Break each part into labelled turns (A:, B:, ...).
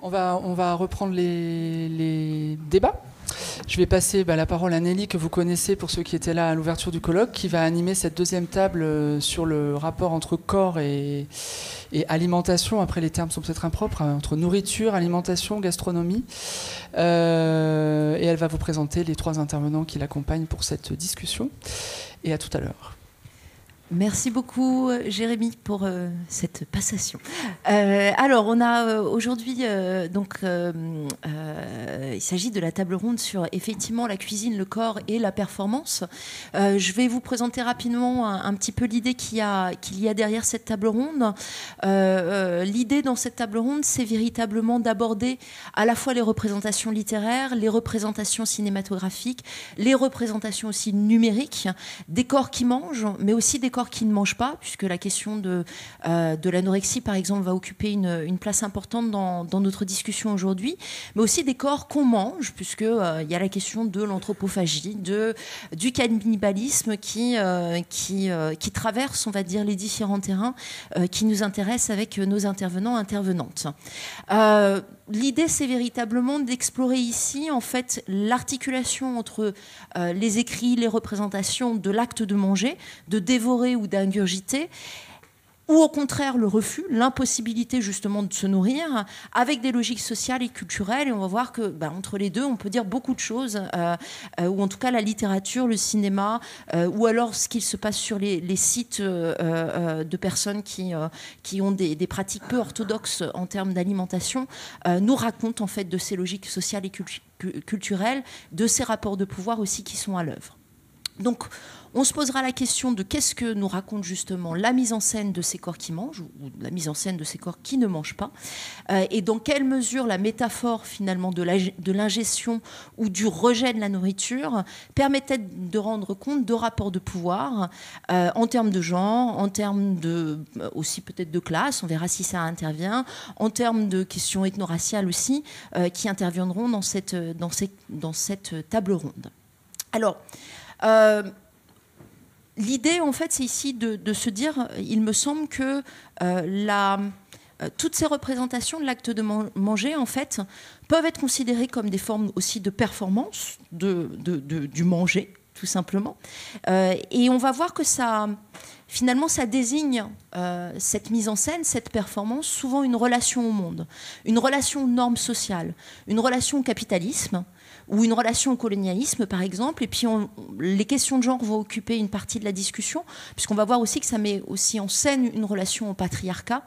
A: On va reprendre les débats. Je vais passer la parole à Nelly, que vous connaissez pour ceux qui étaient là à l'ouverture du colloque, qui va animer cette deuxième table sur le rapport entre corps et alimentation. Après, les termes sont peut-être impropres, entre nourriture, alimentation, gastronomie. Et elle va vous présenter les 3 intervenants qui l'accompagnent pour cette discussion. Et à tout à l'heure.
B: Merci beaucoup, Jérémy, pour cette passation. Alors, on a aujourd'hui, il s'agit de la table ronde sur effectivement la cuisine, le corps et la performance. Je vais vous présenter rapidement un petit peu l'idée qu'il y a derrière cette table ronde. L'idée dans cette table ronde, c'est véritablement d'aborder à la fois les représentations littéraires, les représentations cinématographiques, les représentations aussi numériques, des corps qui mangent, mais aussi des corps qui ne mangent pas, puisque la question de l'anorexie, par exemple, va occuper une place importante dans notre discussion aujourd'hui, mais aussi des corps qu'on mange, puisqu'il y a la question de l'anthropophagie, du cannibalisme qui traverse, on va dire, les différents terrains qui nous intéressent avec nos intervenants, intervenantes. L'idée, c'est véritablement d'explorer ici, en fait, l'articulation entre les écrits, les représentations de l'acte de manger, de dévorer ou d'ingurgiter, ou au contraire le refus, l'impossibilité justement de se nourrir, avec des logiques sociales et culturelles. Et on va voir que entre les deux, on peut dire beaucoup de choses, ou en tout cas la littérature, le cinéma, ou alors ce qu'il se passe sur les sites de personnes qui ont des pratiques peu orthodoxes en termes d'alimentation, nous racontent en fait de ces logiques sociales et culturelles, de ces rapports de pouvoir aussi qui sont à l'œuvre. Donc, on se posera la question de qu'est-ce que nous raconte justement la mise en scène de ces corps qui mangent ou la mise en scène de ces corps qui ne mangent pas, et dans quelle mesure la métaphore finalement de l'ingestion ou du rejet de la nourriture permettait de rendre compte de rapports de pouvoir en termes de genre, en termes aussi peut-être de classe, on verra si ça intervient, en termes de questions ethno-raciales aussi, qui interviendront dans cette table ronde. Alors, l'idée, en fait, c'est ici de se dire, il me semble que toutes ces représentations de l'acte de manger, en fait, peuvent être considérées comme des formes aussi de performance du manger, tout simplement. Et on va voir que finalement, ça désigne cette mise en scène, cette performance, souvent une relation au monde, une relation aux normes sociales, une relation au capitalisme, ou une relation au colonialisme, par exemple. Et puis, les questions de genre vont occuper une partie de la discussion, puisqu'on va voir aussi que ça met aussi en scène une relation au patriarcat.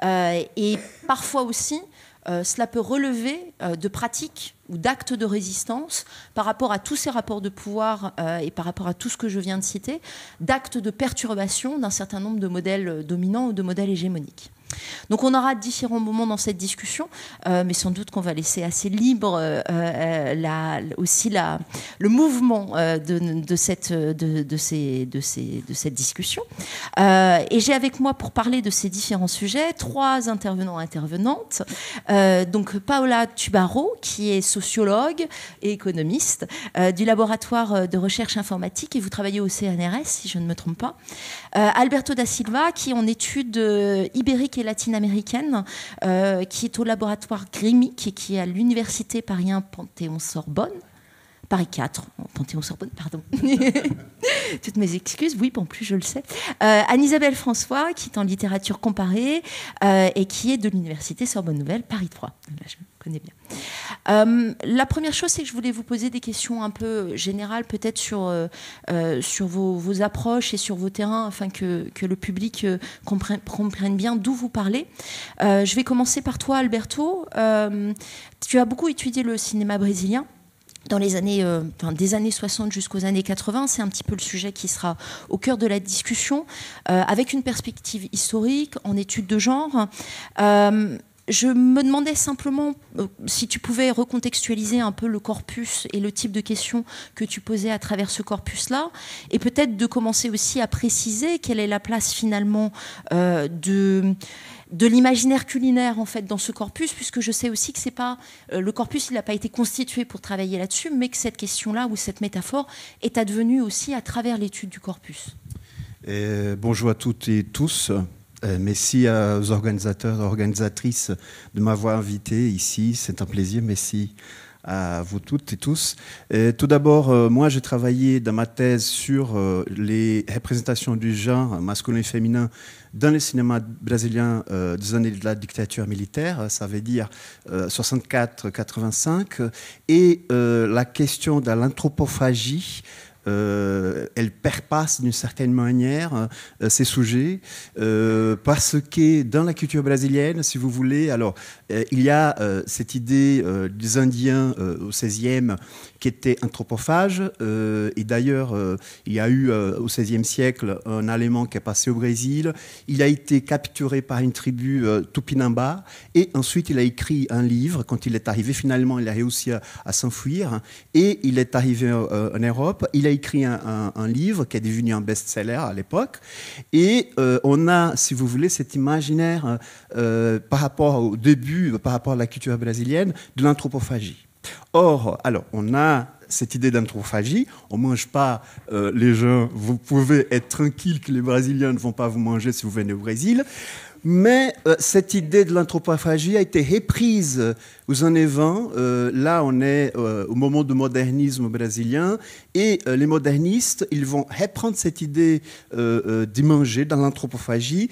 B: Et parfois aussi, cela peut relever de pratiques ou d'actes de résistance par rapport à tous ces rapports de pouvoir et par rapport à tout ce que je viens de citer, d'actes de perturbation d'un certain nombre de modèles dominants ou de modèles hégémoniques. Donc on aura différents moments dans cette discussion, mais sans doute qu'on va laisser assez libre aussi le mouvement de cette discussion. Et j'ai avec moi pour parler de ces différents sujets 3 intervenantes. Donc Paola Tubaro, qui est sociologue et économiste du laboratoire de recherche informatique, et vous travaillez au CNRS si je ne me trompe pas. Alberto da Silva, qui est en études ibériques et latine-américaine, qui est au laboratoire GRIMIC et qui est à l'université Paris 1 Panthéon-Sorbonne. Paris 4, Panthéon-Sorbonne, pardon. Toutes mes excuses, oui, en plus je le sais. Anne-Isabelle François, qui est en littérature comparée et qui est de l'université Sorbonne Nouvelle, Paris 3. Là, je connais bien. La première chose, c'est que je voulais vous poser des questions un peu générales, peut-être sur vos approches et sur vos terrains, afin que le public comprenne bien d'où vous parlez. Je vais commencer par toi, Alberto. Tu as beaucoup étudié le cinéma brésilien dans les années, des années 60 jusqu'aux années 80. C'est un petit peu le sujet qui sera au cœur de la discussion, avec une perspective historique, en études de genre. Je me demandais simplement si tu pouvais recontextualiser un peu le corpus et le type de questions que tu posais à travers ce corpus-là, et peut-être de commencer aussi à préciser quelle est la place finalement de l'imaginaire culinaire en fait dans ce corpus, puisque je sais aussi que c'est pas le corpus, il n'a pas été constitué pour travailler là-dessus, mais que cette question-là ou cette métaphore est advenue aussi à travers l'étude du corpus.
C: Bonjour à toutes et tous. Merci aux organisateurs et organisatrices de m'avoir invité ici. C'est un plaisir. Merci à vous toutes et tous. Tout d'abord, moi, j'ai travaillé dans ma thèse sur les représentations du genre masculin et féminin dans le cinéma brésilien des années de la dictature militaire, ça veut dire 64-85, et la question de l'anthropophagie. Elle perpasse d'une certaine manière ces sujets parce que dans la culture brésilienne, si vous voulez, alors il y a cette idée des Indiens au XVIe qui étaient anthropophages et d'ailleurs il y a eu au XVIe siècle un Allemand qui est passé au Brésil, il a été capturé par une tribu Tupinamba et ensuite il a écrit un livre. Quand il est arrivé finalement, il a réussi à s'enfuir et il est arrivé en Europe. Il a écrit un livre qui est devenu un best-seller à l'époque. Et on a, si vous voulez, cet imaginaire par rapport au début, par rapport à la culture brésilienne, de l'anthropophagie. Or, alors, on a cette idée d'anthropophagie. On ne mange pas les gens. Vous pouvez être tranquille que les Brésiliens ne vont pas vous manger si vous venez au Brésil. Mais cette idée de l'anthropophagie a été reprise aux années 20. Là, on est au moment du modernisme brésilien. Et les modernistes, ils vont reprendre cette idée d'y manger dans l'anthropophagie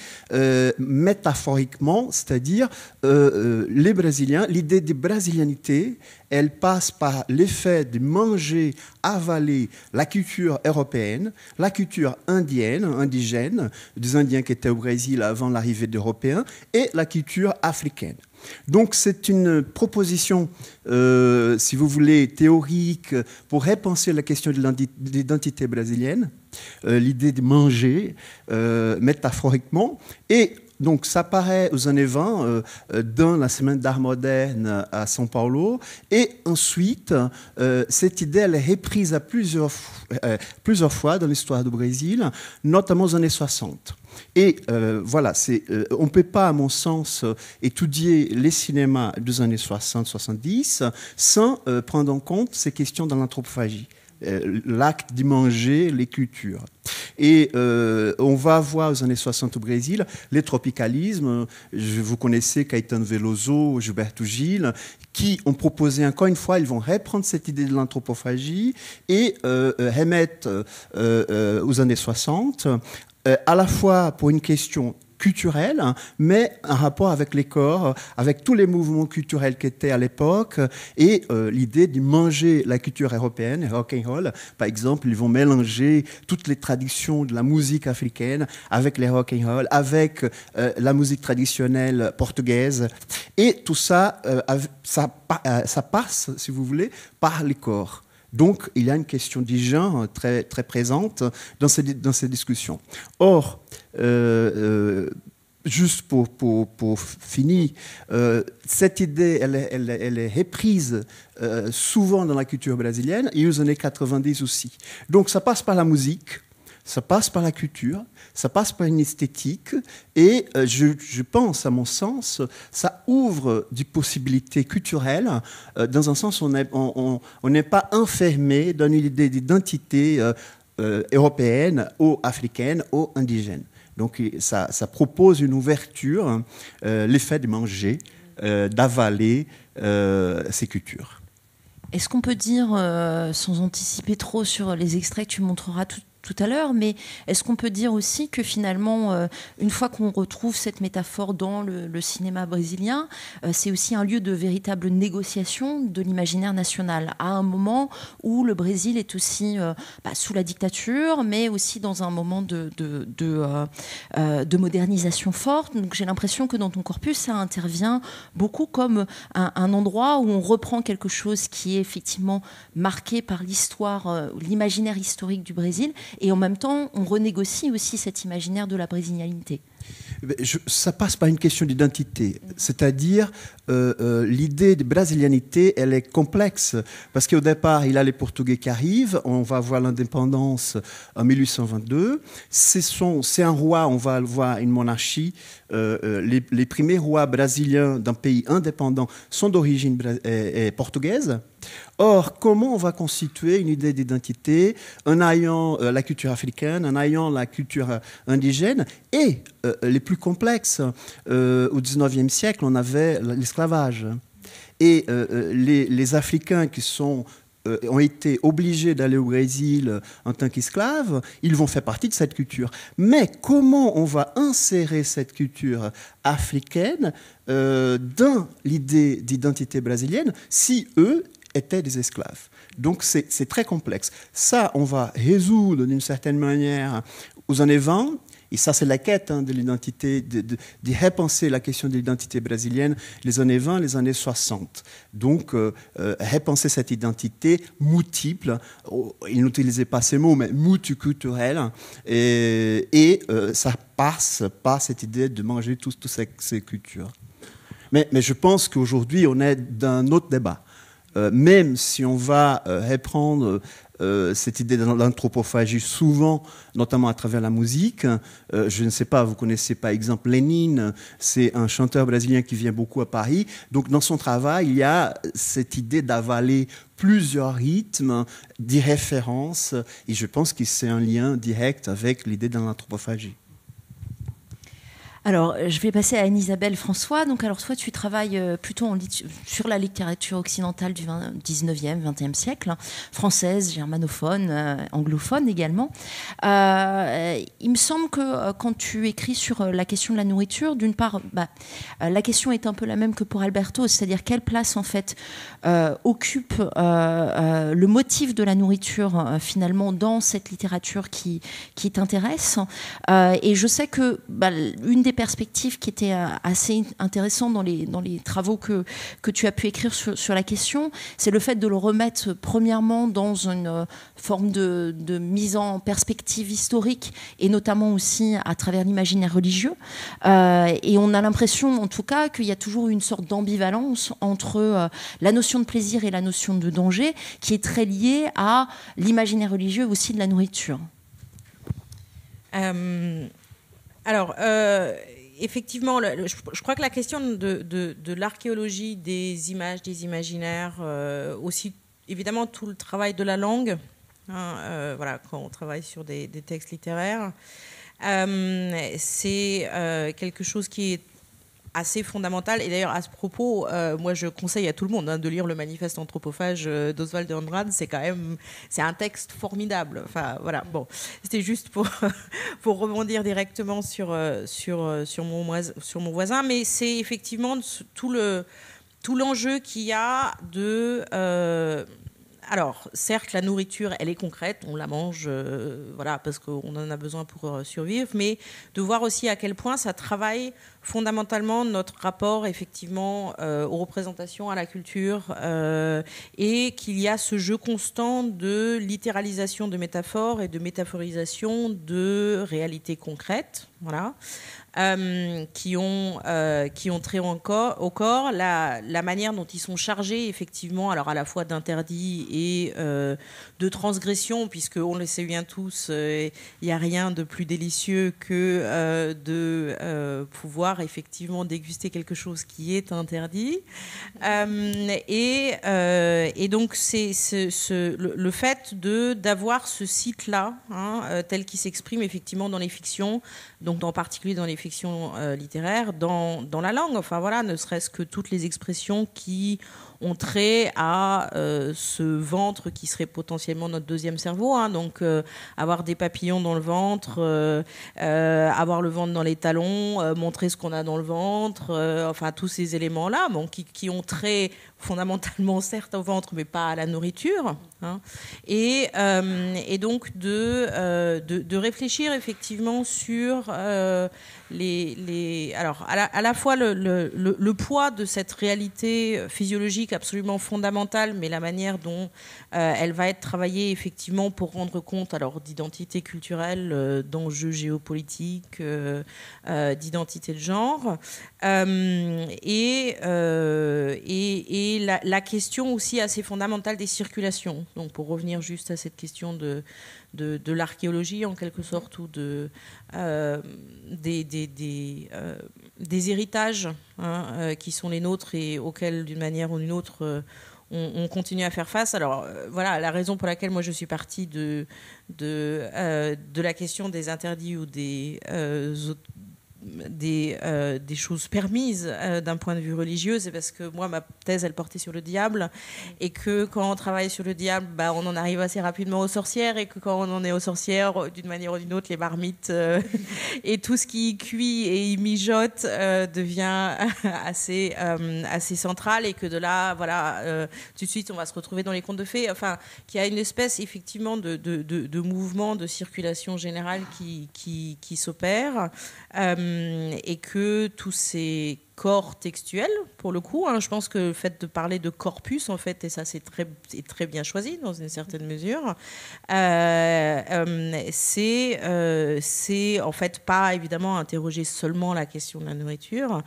C: métaphoriquement, c'est-à-dire les Brésiliens, l'idée de brésilianité, elle passe par l'effet de manger, avaler la culture européenne, la culture indigène, des Indiens qui étaient au Brésil avant l'arrivée d'Européens, et la culture africaine. Donc c'est une proposition, si vous voulez, théorique pour repenser la question de l'identité brésilienne, l'idée de manger métaphoriquement. Et donc ça paraît aux années 20 dans la Semaine d'art moderne à São Paulo. Et ensuite, cette idée elle est reprise à plusieurs fois dans l'histoire du Brésil, notamment aux années 60. Et voilà, on ne peut pas, à mon sens, étudier les cinémas des années 60-70 sans prendre en compte ces questions de l'anthropophagie, l'acte d'y manger les cultures. Et on va voir aux années 60 au Brésil les tropicalismes. Vous connaissez Caetano Veloso, Gilberto Gil, qui ont proposé, encore une fois, ils vont reprendre cette idée de l'anthropophagie et remettre aux années 60 à la fois pour une question culturelle, mais un rapport avec les corps, avec tous les mouvements culturels qui étaient à l'époque, et l'idée de manger la culture européenne, rock'n'roll. Par exemple, ils vont mélanger toutes les traditions de la musique africaine avec les rock'n'roll, avec la musique traditionnelle portugaise, et tout ça, ça passe, si vous voulez, par les corps. Donc, il y a une question du genre très, très présente dans ces discussions. Or, juste pour finir, cette idée, elle est reprise souvent dans la culture brésilienne et aux années 90 aussi. Donc, ça passe par la musique, ça passe par la culture, ça passe par une esthétique et je pense, à mon sens, ça ouvre des possibilités culturelles dans un sens où on n'est pas enfermé dans une idée d'identité européenne ou africaine ou indigène. Donc ça propose une ouverture, l'effet de manger, d'avaler ces cultures.
B: Est-ce qu'on peut dire, sans anticiper trop sur les extraits que tu montreras tout à l'heure, mais est-ce qu'on peut dire aussi que finalement, une fois qu'on retrouve cette métaphore dans le cinéma brésilien, c'est aussi un lieu de véritable négociation de l'imaginaire national, à un moment où le Brésil est aussi sous la dictature, mais aussi dans un moment de modernisation forte. Donc j'ai l'impression que dans ton corpus, ça intervient beaucoup comme un endroit où on reprend quelque chose qui est effectivement marqué par l'histoire, l'imaginaire historique du Brésil, et en même temps, on renégocie aussi cet imaginaire de la brésilianité.
C: Ça passe par une question d'identité. C'est-à-dire, l'idée de brésilianité, elle est complexe. Parce qu'au départ, il y a les Portugais qui arrivent. On va voir l'indépendance en 1822. C'est un roi, on va voir une monarchie. Les premiers rois brésiliens d'un pays indépendant sont d'origine portugaise. Or, comment on va constituer une idée d'identité en ayant la culture africaine, en ayant la culture indigène et les plus complexes. Au XIXe siècle, on avait l'esclavage. Et les Africains qui ont été obligés d'aller au Brésil en tant qu'esclaves, ils vont faire partie de cette culture. Mais comment on va insérer cette culture africaine dans l'idée d'identité brésilienne si eux étaient des esclaves? Donc c'est très complexe. Ça, on va résoudre d'une certaine manière aux années 20. Et ça, c'est la quête de l'identité, de repenser la question de l'identité brésilienne, les années 20, les années 60. Donc, repenser cette identité multiple, il n'utilisait pas ces mots, mais multiculturelle, et ça passe par cette idée de manger toutes ces cultures. Mais je pense qu'aujourd'hui, on est dans un autre débat. Même si on va reprendre cette idée de l'anthropophagie souvent, notamment à travers la musique. Je ne sais pas, vous connaissez par exemple Lénine, c'est un chanteur brésilien qui vient beaucoup à Paris. Donc dans son travail, il y a cette idée d'avaler plusieurs rythmes, des références, et je pense que c'est un lien direct avec l'idée de l'anthropophagie.
B: Alors, je vais passer à Anne-Isabelle François. Donc, alors, toi, tu travailles plutôt sur la littérature occidentale du 19e, 20e siècle, hein, française, germanophone, anglophone également. Il me semble que quand tu écris sur la question de la nourriture, d'une part, la question est un peu la même que pour Alberto, c'est-à-dire quelle place, en fait, occupe le motif de la nourriture, finalement, dans cette littérature qui t'intéresse. Et je sais que une des perspectives qui était assez intéressante dans les travaux que tu as pu écrire sur la question, c'est le fait de le remettre premièrement dans une forme de mise en perspective historique et notamment aussi à travers l'imaginaire religieux. Et on a l'impression, en tout cas, qu'il y a toujours une sorte d'ambivalence entre la notion de plaisir et la notion de danger qui est très liée à l'imaginaire religieux aussi de la nourriture.
D: Alors, effectivement, je crois que la question de l'archéologie des images, des imaginaires, aussi évidemment tout le travail de la langue, hein, voilà, quand on travaille sur des textes littéraires, c'est quelque chose qui est assez fondamental. Et d'ailleurs, à ce propos, moi, je conseille à tout le monde de lire le Manifeste anthropophage d'Oswald de Andrade. C'est un texte formidable. Enfin, voilà. Bon, c'était juste pour rebondir directement sur mon voisin, mais c'est effectivement tout l'enjeu qu'il y a de alors, certes, la nourriture, elle est concrète, on la mange, voilà, parce qu'on en a besoin pour survivre, mais de voir aussi à quel point ça travaille fondamentalement notre rapport, effectivement, aux représentations, à la culture, et qu'il y a ce jeu constant de littéralisation de métaphores et de métaphorisation de réalités concrètes, voilà. Qui ont trait au corps, la manière dont ils sont chargés, effectivement, alors à la fois d'interdits et de transgressions, puisqu'on le sait bien tous, il n'y a rien de plus délicieux que de pouvoir effectivement déguster quelque chose qui est interdit. Et donc, c'est le fait d'avoir ce site-là, hein, tel qu'il s'exprime effectivement dans les fictions, donc en particulier dans les fictions littéraires, dans la langue. Enfin voilà, ne serait-ce que toutes les expressions qui ont trait à ce ventre qui serait potentiellement notre deuxième cerveau, hein, donc avoir des papillons dans le ventre, avoir le ventre dans les talons, montrer ce qu'on a dans le ventre, enfin tous ces éléments-là, bon, qui ont trait fondamentalement certes au ventre mais pas à la nourriture, hein, et donc de réfléchir effectivement sur alors à la fois le poids de cette réalité physiologique absolument fondamentale, mais la manière dont elle va être travaillée effectivement pour rendre compte alors d'identité culturelle, d'enjeux géopolitiques, d'identité de genre, et la question aussi assez fondamentale des circulations. Donc pour revenir juste à cette question de l'archéologie en quelque sorte, ou de des héritages qui sont les nôtres et auxquels, d'une manière ou d'une autre, on continue à faire face. Alors voilà, la raison pour laquelle moi je suis partie de la question des interdits ou des choses permises d'un point de vue religieux, c'est parce que moi ma thèse elle portait sur le diable et que quand on travaille sur le diable, on en arrive assez rapidement aux sorcières, et que quand on en est aux sorcières, d'une manière ou d'une autre, les marmites et tout ce qui cuit et y mijote devient assez central, et que de là tout de suite on va se retrouver dans les contes de fées, enfin qu'il y a une espèce effectivement de mouvement, de circulation générale qui s'opère. Et que tous ces corps textuels, pour le coup, je pense que le fait de parler de corpus, en fait, et ça c'est très bien choisi dans une certaine mesure, c'est en fait pas évidemment interroger seulement la question de la nourriture,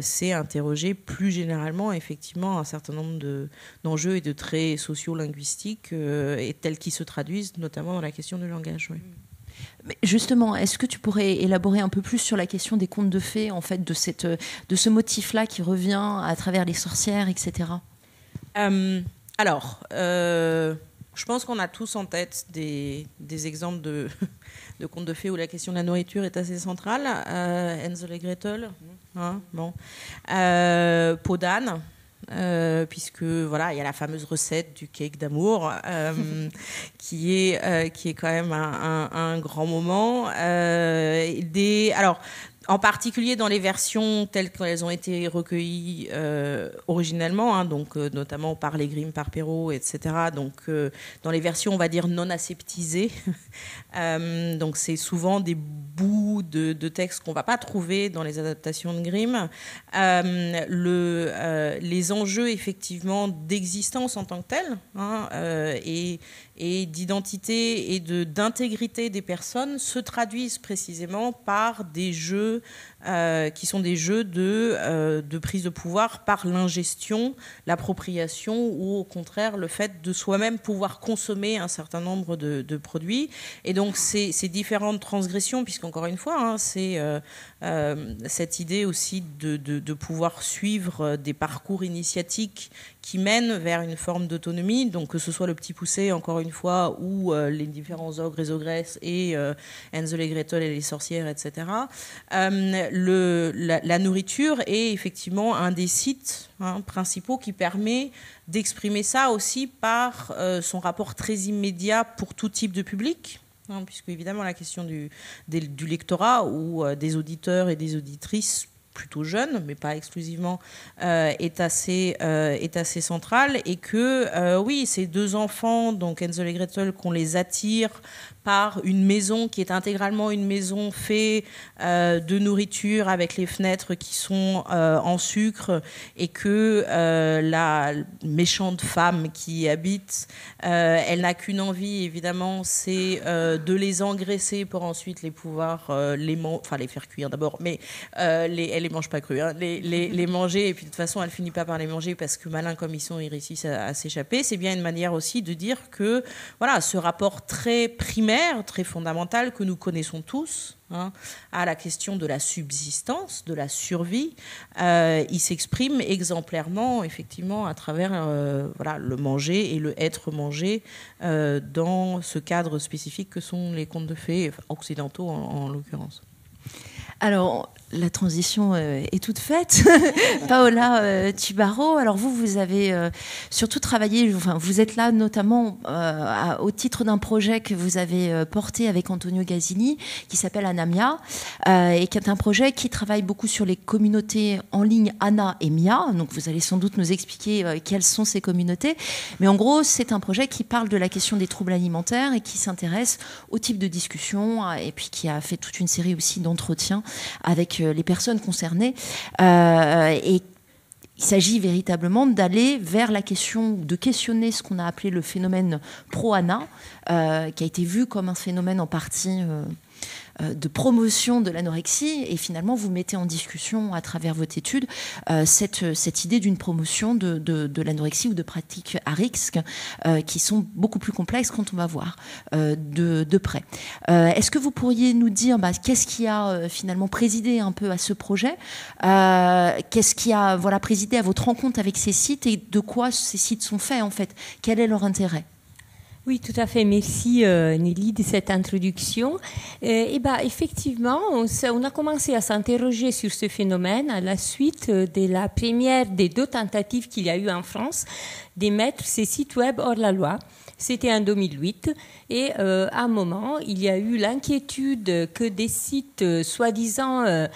D: c'est interroger plus généralement effectivement un certain nombre d'enjeux et de traits socio-linguistiques et tels qu'ils se traduisent notamment dans la question du langage. Oui.
B: Mais justement, est-ce que tu pourrais élaborer un peu plus sur la question des contes de fées, en fait, de ce motif-là qui revient à travers les sorcières, etc.
D: Alors, je pense qu'on a tous en tête des exemples de contes de fées où la question de la nourriture est assez centrale. Hansel et Gretel, Peau d'âne. Puisque voilà, il y a la fameuse recette du cake d'amour qui est quand même un grand moment. Alors, en particulier dans les versions telles qu'elles ont été recueillies originellement, donc notamment par les Grimm, par Perrault, etc. Donc dans les versions, on va dire non aseptisées. Donc c'est souvent des bouts de textes qu'on va pas trouver dans les adaptations de Grimm. Les enjeux effectivement d'existence en tant que tels, et d'identité et d'intégrité des personnes se traduisent précisément par des jeux qui sont des jeux de prise de pouvoir par l'ingestion, l'appropriation, ou au contraire le fait de soi-même pouvoir consommer un certain nombre de produits. Et donc ces différentes transgressions, puisqu'encore une fois, c'est cette idée aussi de pouvoir suivre des parcours initiatiques qui mènent vers une forme d'autonomie, donc que ce soit le Petit Poucet, encore une fois, ou les différents ogres et ogresses, et Hansel et Gretel et les sorcières, etc. La nourriture est effectivement un des sites principaux qui permet d'exprimer ça aussi par son rapport très immédiat pour tout type de public, puisque évidemment la question du lectorat ou des auditeurs et des auditrices plutôt jeunes, mais pas exclusivement, est assez centrale, et que oui, ces deux enfants, donc Hansel et Gretel, qu'on les attire par une maison qui est intégralement une maison faite de nourriture avec les fenêtres qui sont en sucre, et que la méchante femme qui y habite, elle n'a qu'une envie évidemment, c'est de les engraisser pour ensuite les pouvoir les faire cuire d'abord, mais elle les mange pas crus, les manger, et puis de toute façon elle finit pas par les manger parce que malins comme ils sont, ils réussissent à s'échapper. C'est bien une manière aussi de dire que voilà, ce rapport très primaire, très fondamental que nous connaissons tous à la question de la subsistance, de la survie, il s'exprime exemplairement effectivement à travers le manger et le être mangé dans ce cadre spécifique que sont les contes de fées occidentaux en l'occurrence.
B: Alors, la transition est toute faite. Paola Tubaro, alors vous avez surtout travaillé, vous êtes là notamment au titre d'un projet que vous avez porté avec Antonio Gasini, qui s'appelle Anamia, et qui est un projet qui travaille beaucoup sur les communautés en ligne Ana et Mia. Donc vous allez sans doute nous expliquer quelles sont ces communautés. Mais en gros, c'est un projet qui parle de la question des troubles alimentaires et qui s'intéresse au type de discussion, et puis qui a fait toute une série aussi d'entretiens avec les personnes concernées. Et il s'agit véritablement d'aller vers la question, de questionner ce qu'on a appelé le phénomène pro-ANA, qui a été vu comme un phénomène en partie de promotion de l'anorexie, et finalement vous mettez en discussion à travers votre étude cette idée d'une promotion de l'anorexie ou de pratiques à risque qui sont beaucoup plus complexes quand on va voir de près. Est-ce que vous pourriez nous dire qu'est-ce qui a finalement présidé un peu à ce projet, qu'est-ce qui a présidé à votre rencontre avec ces sites et de quoi ces sites sont faits en fait? Quel est leur intérêt?
E: Oui, tout à fait. Merci Nelly de cette introduction. Effectivement, on a commencé à s'interroger sur ce phénomène à la suite de la première des 2 tentatives qu'il y a eu en France d'émettre ces sites web hors la loi. C'était en 2008 et à un moment, il y a eu l'inquiétude que des sites soi-disant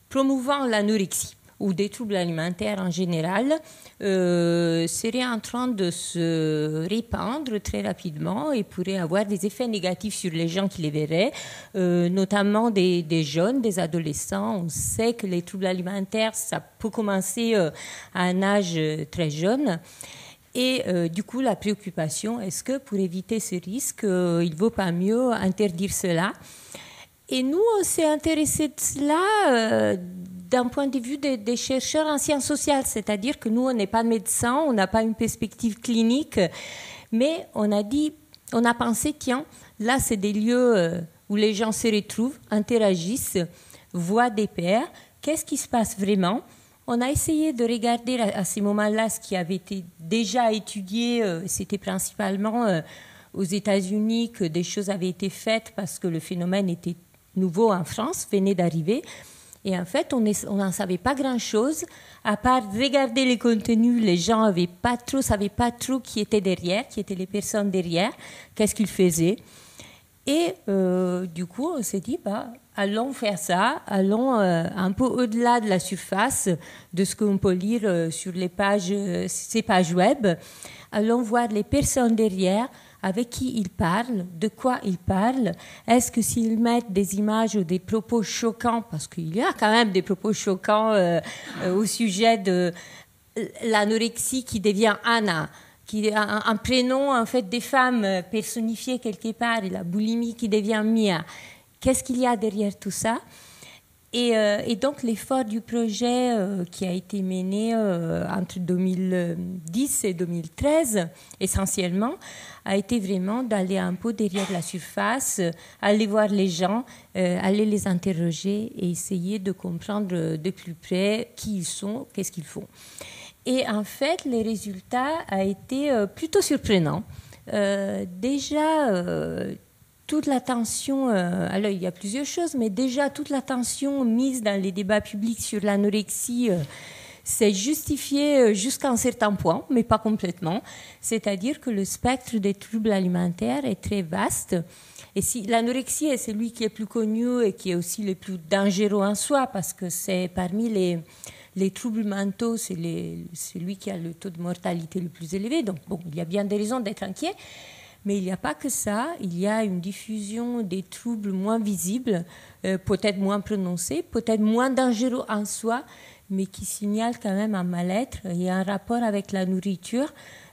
E: promouvant l'anorexie ou des troubles alimentaires en général seraient en train de se répandre très rapidement et pourraient avoir des effets négatifs sur les gens qui les verraient, notamment des jeunes, des adolescents. On sait que les troubles alimentaires, ça peut commencer à un âge très jeune. Et du coup, la préoccupation, est-ce que pour éviter ce risque, il ne vaut pas mieux interdire cela? Et nous, on s'est intéressé de cela d'un point de vue des chercheurs en sciences sociales, c'est-à-dire que nous, on n'est pas médecins, on n'a pas une perspective clinique, mais on a pensé, tiens, là, c'est des lieux où les gens se retrouvent, interagissent, voient des pairs, qu'est-ce qui se passe vraiment? On a essayé de regarder à ces moments-là ce qui avait été déjà étudié, c'était principalement aux États-Unis que des choses avaient été faites parce que le phénomène était nouveau en France, venait d'arriver. Et en fait, on n'en savait pas grand-chose, à part regarder les contenus, les gens savaient pas trop qui était derrière, qui étaient les personnes derrière, qu'est-ce qu'ils faisaient. Et du coup, on s'est dit, allons faire ça, allons un peu au-delà de la surface de ce qu'on peut lire sur ces pages web, allons voir les personnes derrière, avec qui ils parlent, de quoi ils parlent, est-ce que s'ils mettent des images ou des propos choquants, parce qu'il y a quand même des propos choquants au sujet de l'anorexie qui devient Anna, qui est un prénom en fait des femmes personnifiées quelque part, et la boulimie qui devient Mia. Qu'est-ce qu'il y a derrière tout ça? Et donc l'effort du projet qui a été mené entre 2010 et 2013, essentiellement, a été vraiment d'aller un peu derrière la surface, aller voir les gens, aller les interroger et essayer de comprendre de plus près qui ils sont, qu'est-ce qu'ils font. Et en fait, les résultats ont été plutôt surprenants. Toute l'attention, alors il y a plusieurs choses, mais déjà toute l'attention mise dans les débats publics sur l'anorexie c'est justifié jusqu'à un certain point, mais pas complètement. C'est-à-dire que le spectre des troubles alimentaires est très vaste. Et si l'anorexie est celui qui est plus connu et qui est aussi le plus dangereux en soi, parce que c'est parmi les troubles mentaux, c'est celui qui a le taux de mortalité le plus élevé. Donc, il y a bien des raisons d'être inquiet. Mais il n'y a pas que ça, il y a une diffusion des troubles moins visibles, peut-être moins prononcés, peut-être moins dangereux en soi, mais qui signalent quand même un mal-être et un rapport avec la nourriture.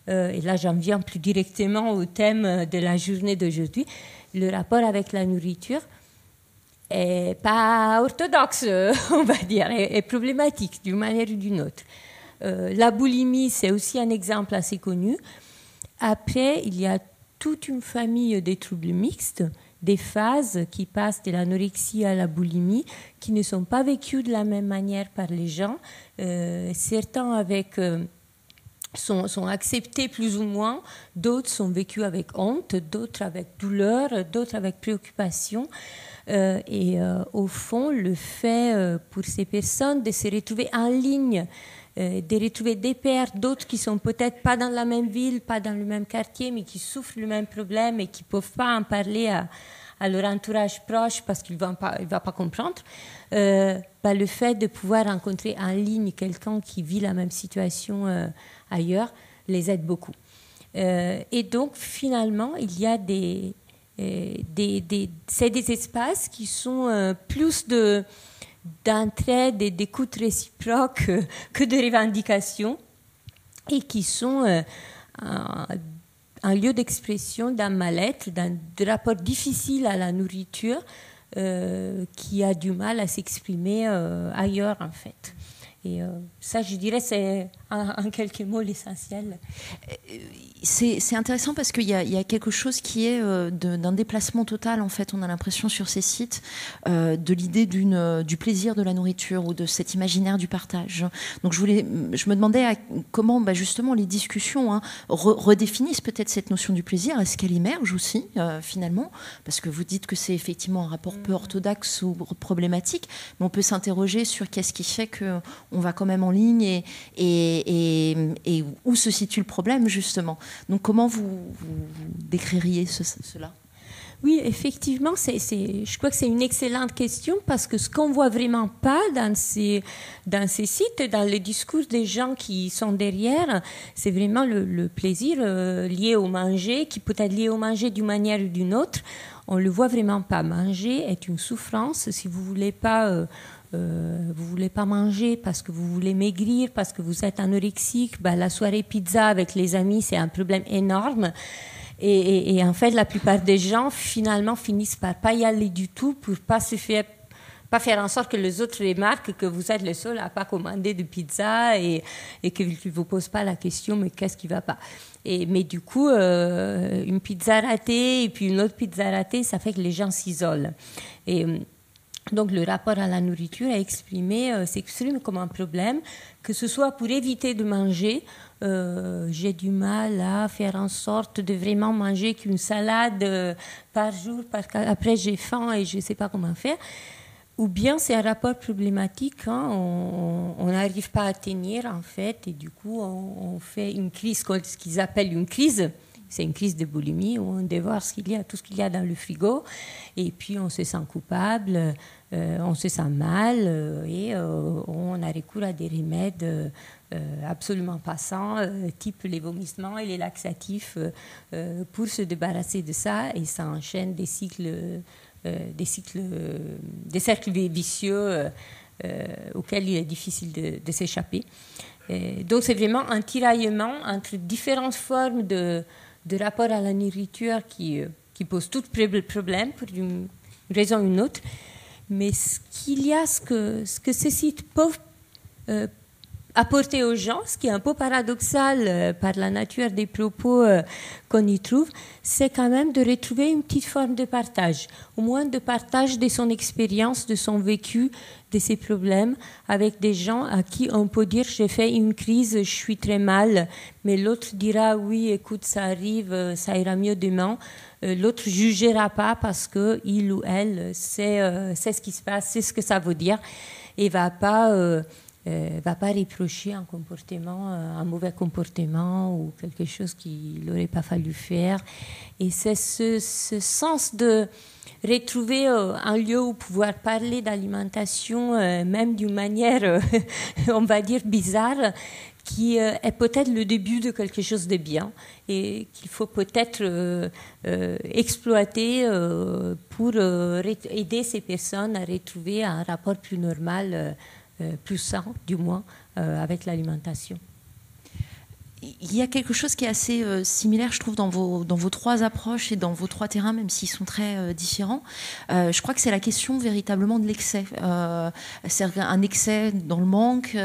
E: Et là, j'en viens plus directement au thème de la journée d'aujourd'hui. Le rapport avec la nourriture est pas orthodoxe, on va dire, est problématique d'une manière ou d'une autre. La boulimie, c'est aussi un exemple assez connu. Après, il y a toute une famille de troubles mixtes, des phases qui passent de l'anorexie à la boulimie, qui ne sont pas vécues de la même manière par les gens. Certains sont acceptés plus ou moins, d'autres sont vécus avec honte, d'autres avec douleur, d'autres avec préoccupation. Au fond, le fait pour ces personnes de se retrouver en ligne, de retrouver des pairs, d'autres qui sont peut-être pas dans la même ville, pas dans le même quartier, mais qui souffrent le même problème et qui peuvent pas en parler à leur entourage proche parce qu'il va pas comprendre. Le fait de pouvoir rencontrer en ligne quelqu'un qui vit la même situation ailleurs les aide beaucoup. Et donc finalement, il y a c'est des espaces qui sont plus d'entraide et d'écoute réciproque que de revendication et qui sont un lieu d'expression d'un mal-être, d'un rapport difficile à la nourriture qui a du mal à s'exprimer ailleurs, en fait. Et ça, je dirais, c'est en quelques mots l'essentiel.
B: C'est intéressant parce qu'il y a quelque chose qui est d'un déplacement total, en fait, on a l'impression sur ces sites, de l'idée du plaisir de la nourriture ou de cet imaginaire du partage. Donc je me demandais comment justement les discussions redéfinissent peut-être cette notion du plaisir. Est-ce qu'elle émerge aussi, finalement? Parce que vous dites que c'est effectivement un rapport peu orthodoxe ou problématique, mais on peut s'interroger sur qu'est-ce qui fait qu'on va quand même en ligne et où se situe le problème, justement. Donc, comment vous décririez cela?
E: Oui, effectivement, je crois que c'est une excellente question parce que ce qu'on ne voit vraiment pas dans ces sites, dans le discours des gens qui sont derrière, c'est vraiment le plaisir lié au manger, qui peut être lié au manger d'une manière ou d'une autre. On ne le voit vraiment pas. Manger est une souffrance. Si vous ne voulez pas... vous voulez pas manger parce que vous voulez maigrir, parce que vous êtes anorexique, la soirée pizza avec les amis, c'est un problème énorme. Et en fait, la plupart des gens, finalement, finissent par pas y aller du tout pour pas faire en sorte que les autres remarquent que vous êtes le seul à pas commander de pizza et qu'ils ne vous posent pas la question, mais qu'est-ce qui va pas? Mais du coup, une pizza ratée et puis une autre pizza ratée, ça fait que les gens s'isolent. Donc, le rapport à la nourriture s'exprime comme un problème, que ce soit pour éviter de manger. J'ai du mal à faire en sorte de vraiment manger qu'une salade par jour, parce qu'après j'ai faim et je ne sais pas comment faire. Ou bien c'est un rapport problématique, on n'arrive pas à tenir en fait, et du coup on fait une crise, ce qu'ils appellent une crise. C'est une crise de boulimie où on dévore tout ce qu'il y a dans le frigo et puis on se sent coupable, on se sent mal et on a recours à des remèdes absolument passants, type les vomissements et les laxatifs pour se débarrasser de ça, et ça enchaîne des cercles vicieux auxquels il est difficile de s'échapper. Donc c'est vraiment un tiraillement entre différentes formes de rapport à la nourriture qui pose tout problème pour une raison ou une autre. Mais ce que ces sites peuvent apporter aux gens, ce qui est un peu paradoxal par la nature des propos qu'on y trouve, c'est quand même de retrouver une petite forme de partage, au moins de partage de son expérience, de son vécu, de ses problèmes, avec des gens à qui on peut dire « j'ai fait une crise, je suis très mal », mais l'autre dira « oui, écoute, ça arrive, ça ira mieux demain ». L'autre ne jugera pas parce qu'il ou elle sait ce qui se passe, sait ce que ça veut dire, et va pas reprocher un mauvais comportement ou quelque chose qu'il n'aurait pas fallu faire. Et c'est ce sens de retrouver un lieu où pouvoir parler d'alimentation, même d'une manière, on va dire, bizarre, qui est peut-être le début de quelque chose de bien et qu'il faut peut-être exploiter pour aider ces personnes à retrouver un rapport plus normal, plus sain, du moins, avec l'alimentation.
B: Il y a quelque chose qui est assez similaire, je trouve, dans vos trois approches et dans vos trois terrains, même s'ils sont très différents. Je crois que c'est la question véritablement de l'excès. C'est un excès dans le manque,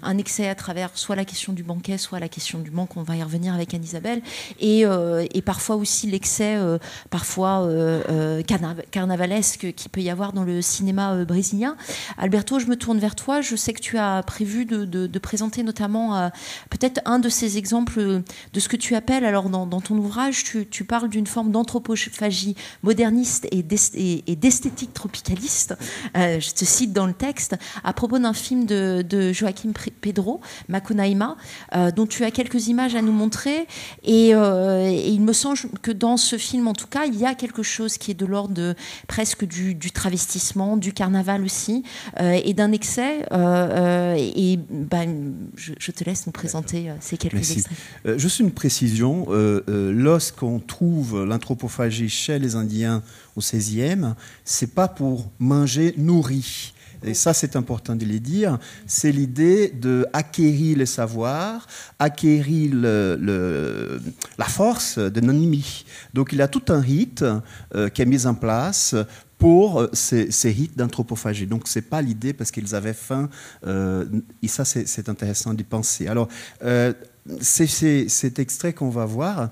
B: un excès à travers soit la question du banquet, soit la question du manque, on va y revenir avec Anne-Isabelle, et parfois aussi l'excès, carnavalesque qu'il peut y avoir dans le cinéma brésilien. Alberto, je me tourne vers toi. Je sais que tu as prévu de présenter notamment peut-être un de ces exemples de ce que tu appelles, alors dans ton ouvrage, tu parles d'une forme d'anthropophagie moderniste et d'esthétique tropicaliste. Je te cite dans le texte, à propos d'un film de Joaquim Pedro, Macunaíma, dont tu as quelques images à nous montrer. Et il me semble que dans ce film, en tout cas, il y a quelque chose qui est de l'ordre presque du travestissement, du carnaval aussi, et d'un excès. Je te laisse nous présenter ces quelques extraits.
C: Juste une précision, lorsqu'on trouve l'anthropophagie chez les Indiens au XVIe, c'est pas pour manger nourri. et ça c'est important de le dire, c'est l'idée d'acquérir le savoir, acquérir la force de l'ennemi. Donc il y a tout un rite qui est mis en place pour ces rites d'anthropophagie. Donc ce n'est pas l'idée parce qu'ils avaient faim, et ça c'est intéressant d'y penser. Alors, cet extrait qu'on va voir,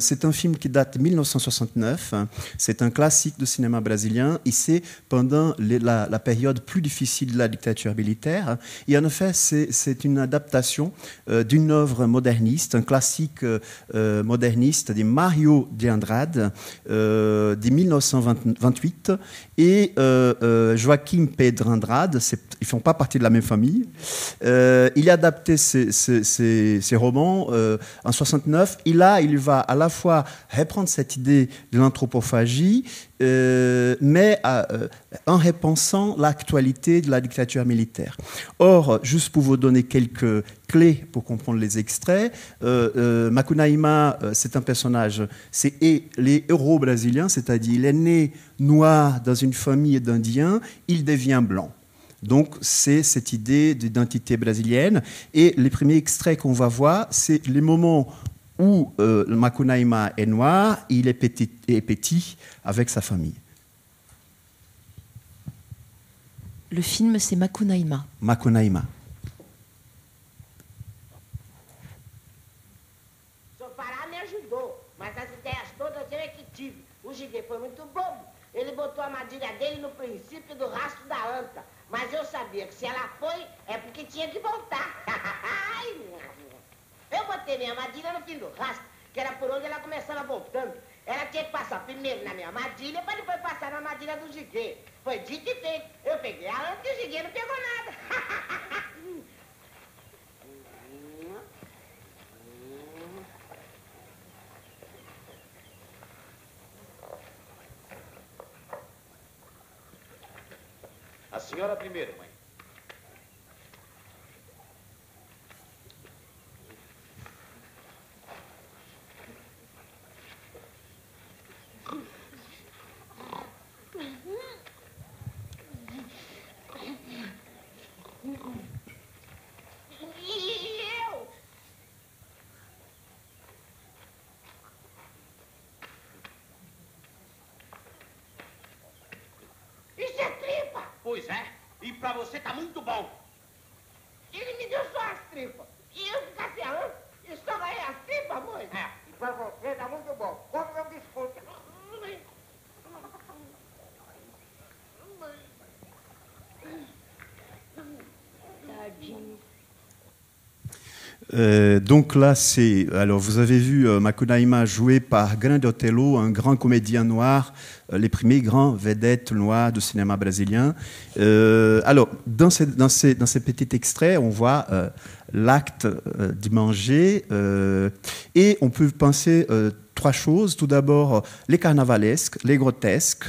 C: c'est un film qui date de 1969, c'est un classique de cinéma brésilien, et c'est pendant la période plus difficile de la dictature militaire. Et en effet, c'est une adaptation d'une œuvre moderniste, un classique moderniste de Mario de Andrade de 1928, et Joaquim Pedro Andrade, ils ne font pas partie de la même famille. Il a adapté ces romans en 69. Et là, il va à la fois reprendre cette idée de l'anthropophagie, mais en repensant l'actualité de la dictature militaire. Or, juste pour vous donner quelques clés pour comprendre les extraits, Macunaíma, c'est un personnage, c'est les héros brésiliens, c'est-à-dire il est né noir dans une famille d'Indiens, il devient blanc. Donc, c'est cette idée d'identité brésilienne. Et les premiers extraits qu'on va voir, c'est les moments où Macunaíma est noir, il est petit avec sa famille.
B: Le film, c'est Macunaíma.
C: Macunaíma.
F: Seu Pará me ajudou, mas as ideias todas eu é que tive. O Giguê foi muito bobo. Ele botou a armadilha dele no princípio do rastro da anta. Mas eu sabia que se ela foi, é porque tinha que voltar. Eu botei minha armadilha no fim do rastro, que era por onde ela começava voltando. Ela tinha que passar primeiro na minha armadilha, para depois passar na armadilha do Giguê. Foi dito e feito. Eu peguei a anta e o Giguê não pegou nada.
G: A senhora primeiro, mãe.
F: Isso é tripa!
G: Pois é. E pra você tá muito bom.
F: Ele me deu só as tripas. E eu ficar sem a anta? E só ganhei as tripas, mãe?
G: É.
F: E pra você tá muito bom. Como eu desconto?
B: Tadinho.
C: Donc là, alors vous avez vu Macunaíma joué par Grande Otelo, un grand comédien noir, les premiers grands vedettes noires du cinéma brésilien. Alors, dans ces petits extraits, on voit l'acte de manger, et on peut penser trois choses. Tout d'abord, les carnavalesques, les grotesques,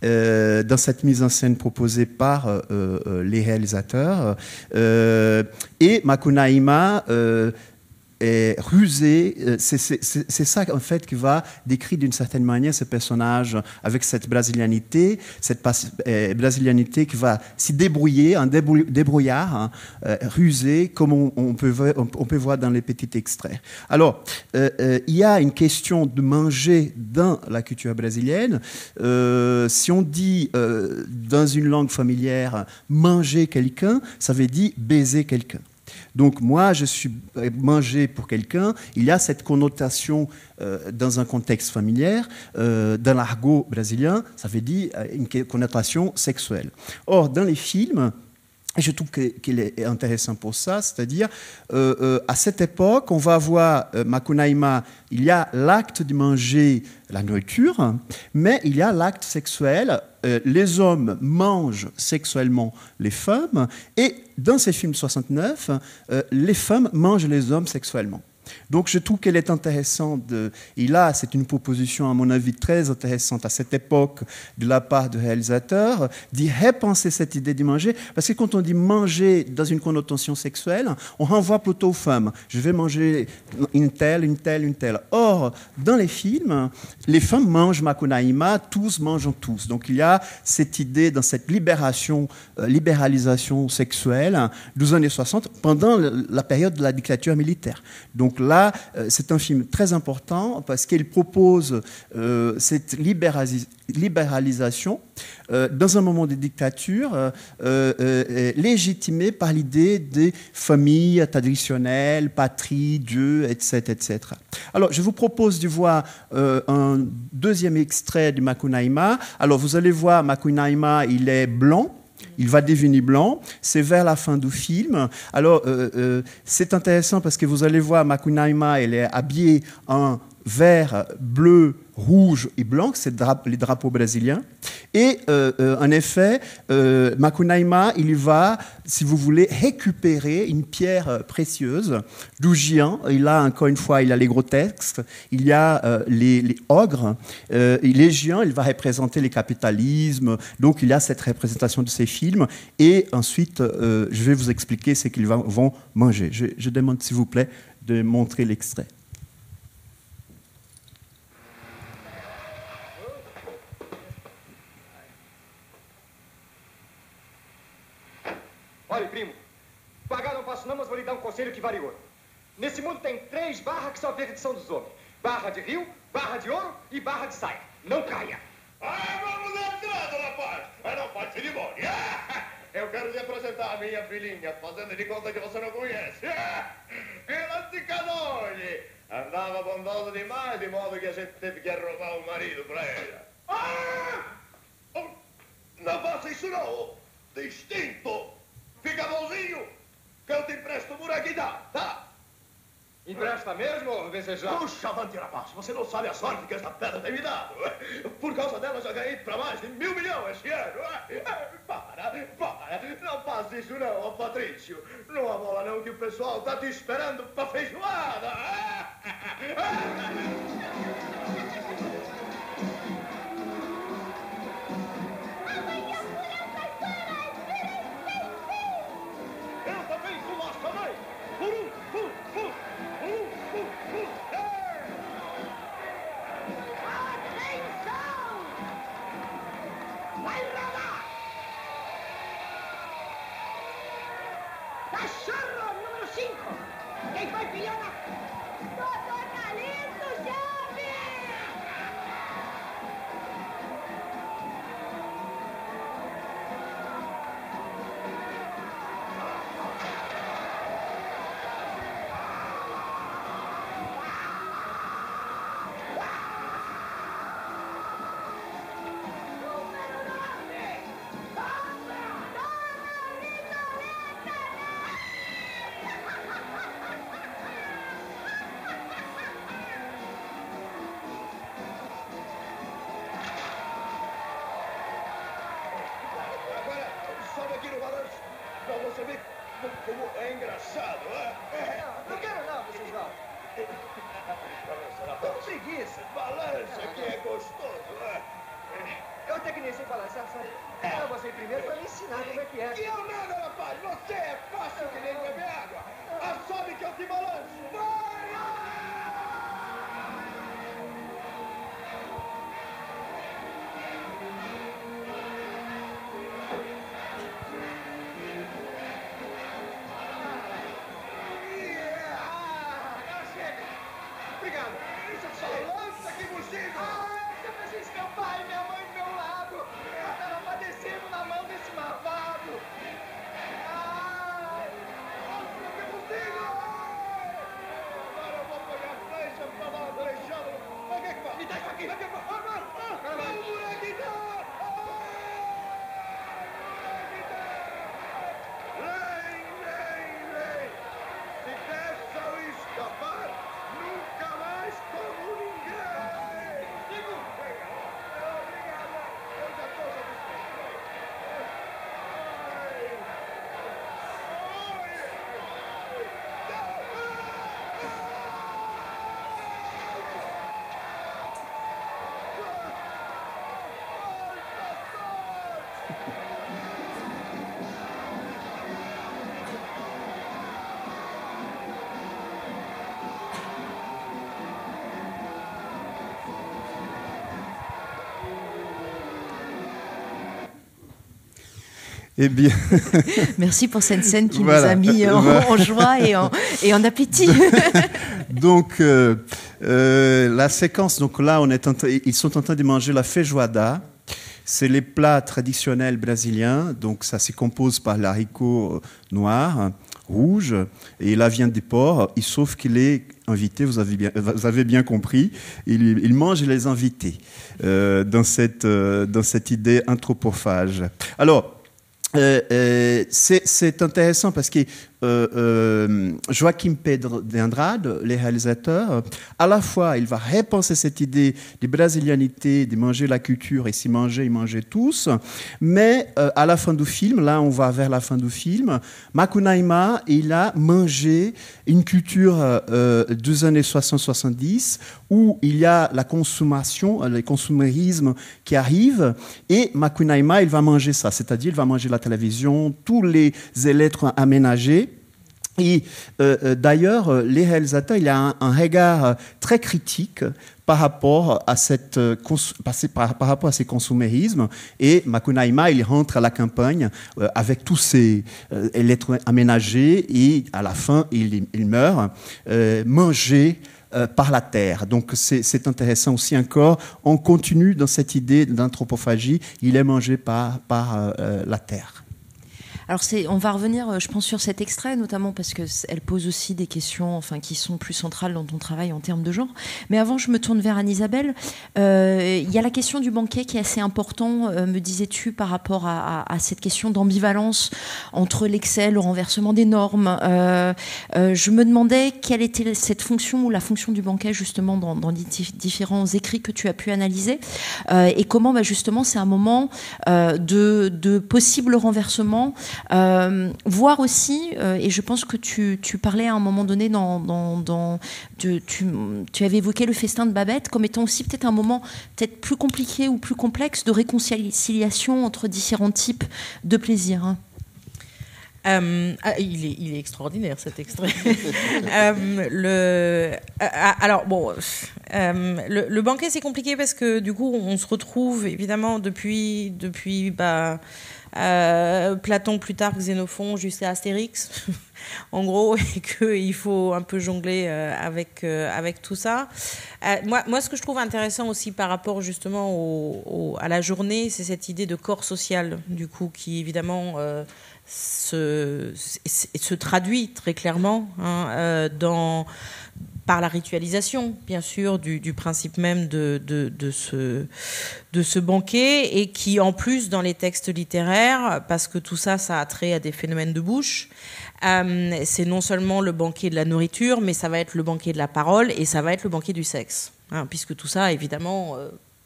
C: dans cette mise en scène proposée par les réalisateurs. Et Macunaíma est rusé. C'est ça, en fait, qui va décrire d'une certaine manière ce personnage avec cette brésilianité qui va s'y débrouiller, un débrouillard rusé, comme on peut voir dans les petits extraits. Alors, il y a une question de manger dans la culture brésilienne. Si on dit dans une langue familière manger quelqu'un, ça veut dire baiser quelqu'un. Donc moi, je suis mangé pour quelqu'un. Il y a cette connotation dans un contexte familier. Dans l'argot brésilien, ça veut dire une connotation sexuelle. Or, dans les films, et je trouve qu'il est intéressant pour ça, c'est-à-dire, à cette époque, on va voir Macunaíma, il y a l'acte de manger la nourriture, mais il y a l'acte sexuel. Les hommes mangent sexuellement les femmes, et dans ces films 69, les femmes mangent les hommes sexuellement. Donc je trouve qu'elle est intéressante. Et là, c'est une proposition, à mon avis, très intéressante à cette époque de la part du réalisateur, d'y repenser cette idée de manger. Parce que quand on dit manger dans une connotation sexuelle, on renvoie plutôt aux femmes. Je vais manger une telle, une telle, une telle. Or, dans les films, les femmes mangent makunaïma, tous mangent tous. Donc il y a cette idée, dans cette libéralisation sexuelle des années 60, pendant la période de la dictature militaire. Donc là, c'est un film très important parce qu'il propose cette libéralisation dans un moment de dictature légitimée par l'idée des familles traditionnelles, patrie, Dieu, etc., etc. Alors, je vous propose de voir un deuxième extrait de Makunaïma. Alors, vous allez voir, Makunaïma, il est blanc. Il va devenir blanc. C'est vers la fin du film. Alors, c'est intéressant parce que vous allez voir, Makunaïma, elle est habillée en vert, bleu, rouge et blanc. C'est les drapeaux brésiliens. Et en effet, Makunaïma, il va, si vous voulez, récupérer une pierre précieuse du géant. Il a, encore une fois, il a les gros textes, il y a les ogres. Et les géants, il va représenter le capitalisme. Donc, il y a cette représentation de ces films. Et ensuite, je vais vous expliquer ce qu'ils vont manger. Je demande, s'il vous plaît, de montrer l'extrait.
H: Olha, primo, pagar não posso não, mas vou lhe dar um conselho que vale ouro. Nesse mundo tem 3 barras que são a perdição dos homens. Barra de rio, barra de ouro e barra de saia. Não caia.
G: Vamos entrando, rapaz. Não pode cerimônia. Eu quero lhe apresentar a minha filhinha, fazendo de conta que você não conhece. Ela de canone. Andava bondosa demais, de modo que a gente teve que arrumar um marido pra ela. Não faça isso não. Distinto. Fica bonzinho, que eu te empresto por aqui, tá?
H: Empresta mesmo, Vencejão?
G: Puxa, avante, rapaz, você não sabe a sorte que esta pedra tem me dado. Por causa dela, já ganhei para mais de 1.000 milhões este ano. Para, não faça isso não, ó Patrício. Não amola não que o pessoal tá te esperando pra feijoada. Eu também sou nosso também.
F: Atenção! Vai rodar! Cachorro número 5! Quem foi pilhona? Doutor Calixto, chave!
G: Agora, sobe aqui no balanço, pra você ver como é engraçado,
H: Não quero não, Vencejão.
G: Com preguiça, balança que é gostoso,
H: Eu até que nem sei balançar, sabe? Era você primeiro pra me ensinar como é que é.
G: E eu nada, rapaz, você é fácil que nem beber água. Sobe que eu te balanço. Vai!
H: Chega! Obrigado.
G: Balança que buzido!
H: Seu Francisco, meu pai, minha mãe do meu lado. Eu tava padecendo na mão desse malvado.
G: Nossa, que buzido! Agora eu vou pegar a flecha pra dar uma flechada. Vai que vai?
H: Me dá isso aqui.
G: Vamos, molequita! Lei! Se dessa eu escapar, nunca mais como ninguém!
H: Obrigado.
C: Eh bien,
B: Merci pour cette scène qui
C: Voilà.
B: nous a mis en joie et en appétit.
C: donc la séquence, donc là, ils sont en train de manger la feijoada. C'est les plats traditionnels brésiliens. Donc ça se compose par l'haricot noir, rouge et la viande du porc. Sauf qu'il est invité, vous avez bien compris, il mange les invités dans cette idée anthropophage. Alors, c'est intéressant parce que Joaquim Pedro de Andrade, le réalisateur, à la fois, il va repenser cette idée de brésilianité, de manger la culture et s'y manger, ils mangeaient tous, mais à la fin du film, là on va vers la fin du film, Macunaíma, il a mangé une culture des années 60-70 où il y a la consommation, le consumérisme qui arrive, et Macunaíma, il va manger ça, c'est-à-dire il va manger la télévision, tous les électroaménagés. Et d'ailleurs, les réalisateurs, il y a un regard très critique par rapport à par rapport à ces consumérismes. Et Macunaíma, il rentre à la campagne avec tous ces électroaménagés et à la fin, il meurt mangé par la terre. Donc c'est intéressant aussi encore. On continue dans cette idée d'anthropophagie. Il est mangé par la terre.
B: Alors on va revenir, je pense, sur cet extrait, notamment parce qu'elle pose aussi des questions qui sont plus centrales dans ton travail en termes de genre. Mais avant, je me tourne vers Anne-Isabelle. Il y a la question du banquet qui est assez important, me disais-tu, par rapport à cette question d'ambivalence entre l'excès, le renversement des normes. Je me demandais quelle était cette fonction ou la fonction du banquet, justement, dans les différents écrits que tu as pu analyser, et comment, justement, c'est un moment de possible renversement. Voir aussi, et je pense que tu parlais à un moment donné tu avais évoqué le festin de Babette comme étant aussi peut-être un moment peut-être plus compliqué ou plus complexe de réconciliation entre différents types de plaisir. Hein.
D: Il est extraordinaire cet extrait. Le banquet, c'est compliqué parce que du coup on se retrouve évidemment depuis Platon, Plutarque, Xénophon jusqu'à Astérix en gros, et qu'il faut un peu jongler avec tout ça. Moi, ce que je trouve intéressant aussi par rapport justement à la journée, c'est cette idée de corps social, du coup, qui évidemment se traduit très clairement par la ritualisation, bien sûr, du principe même de ce banquet, et qui, en plus, dans les textes littéraires, parce que tout ça, ça a trait à des phénomènes de bouche, c'est non seulement le banquet de la nourriture, mais ça va être le banquet de la parole, et ça va être le banquet du sexe, puisque tout ça, évidemment...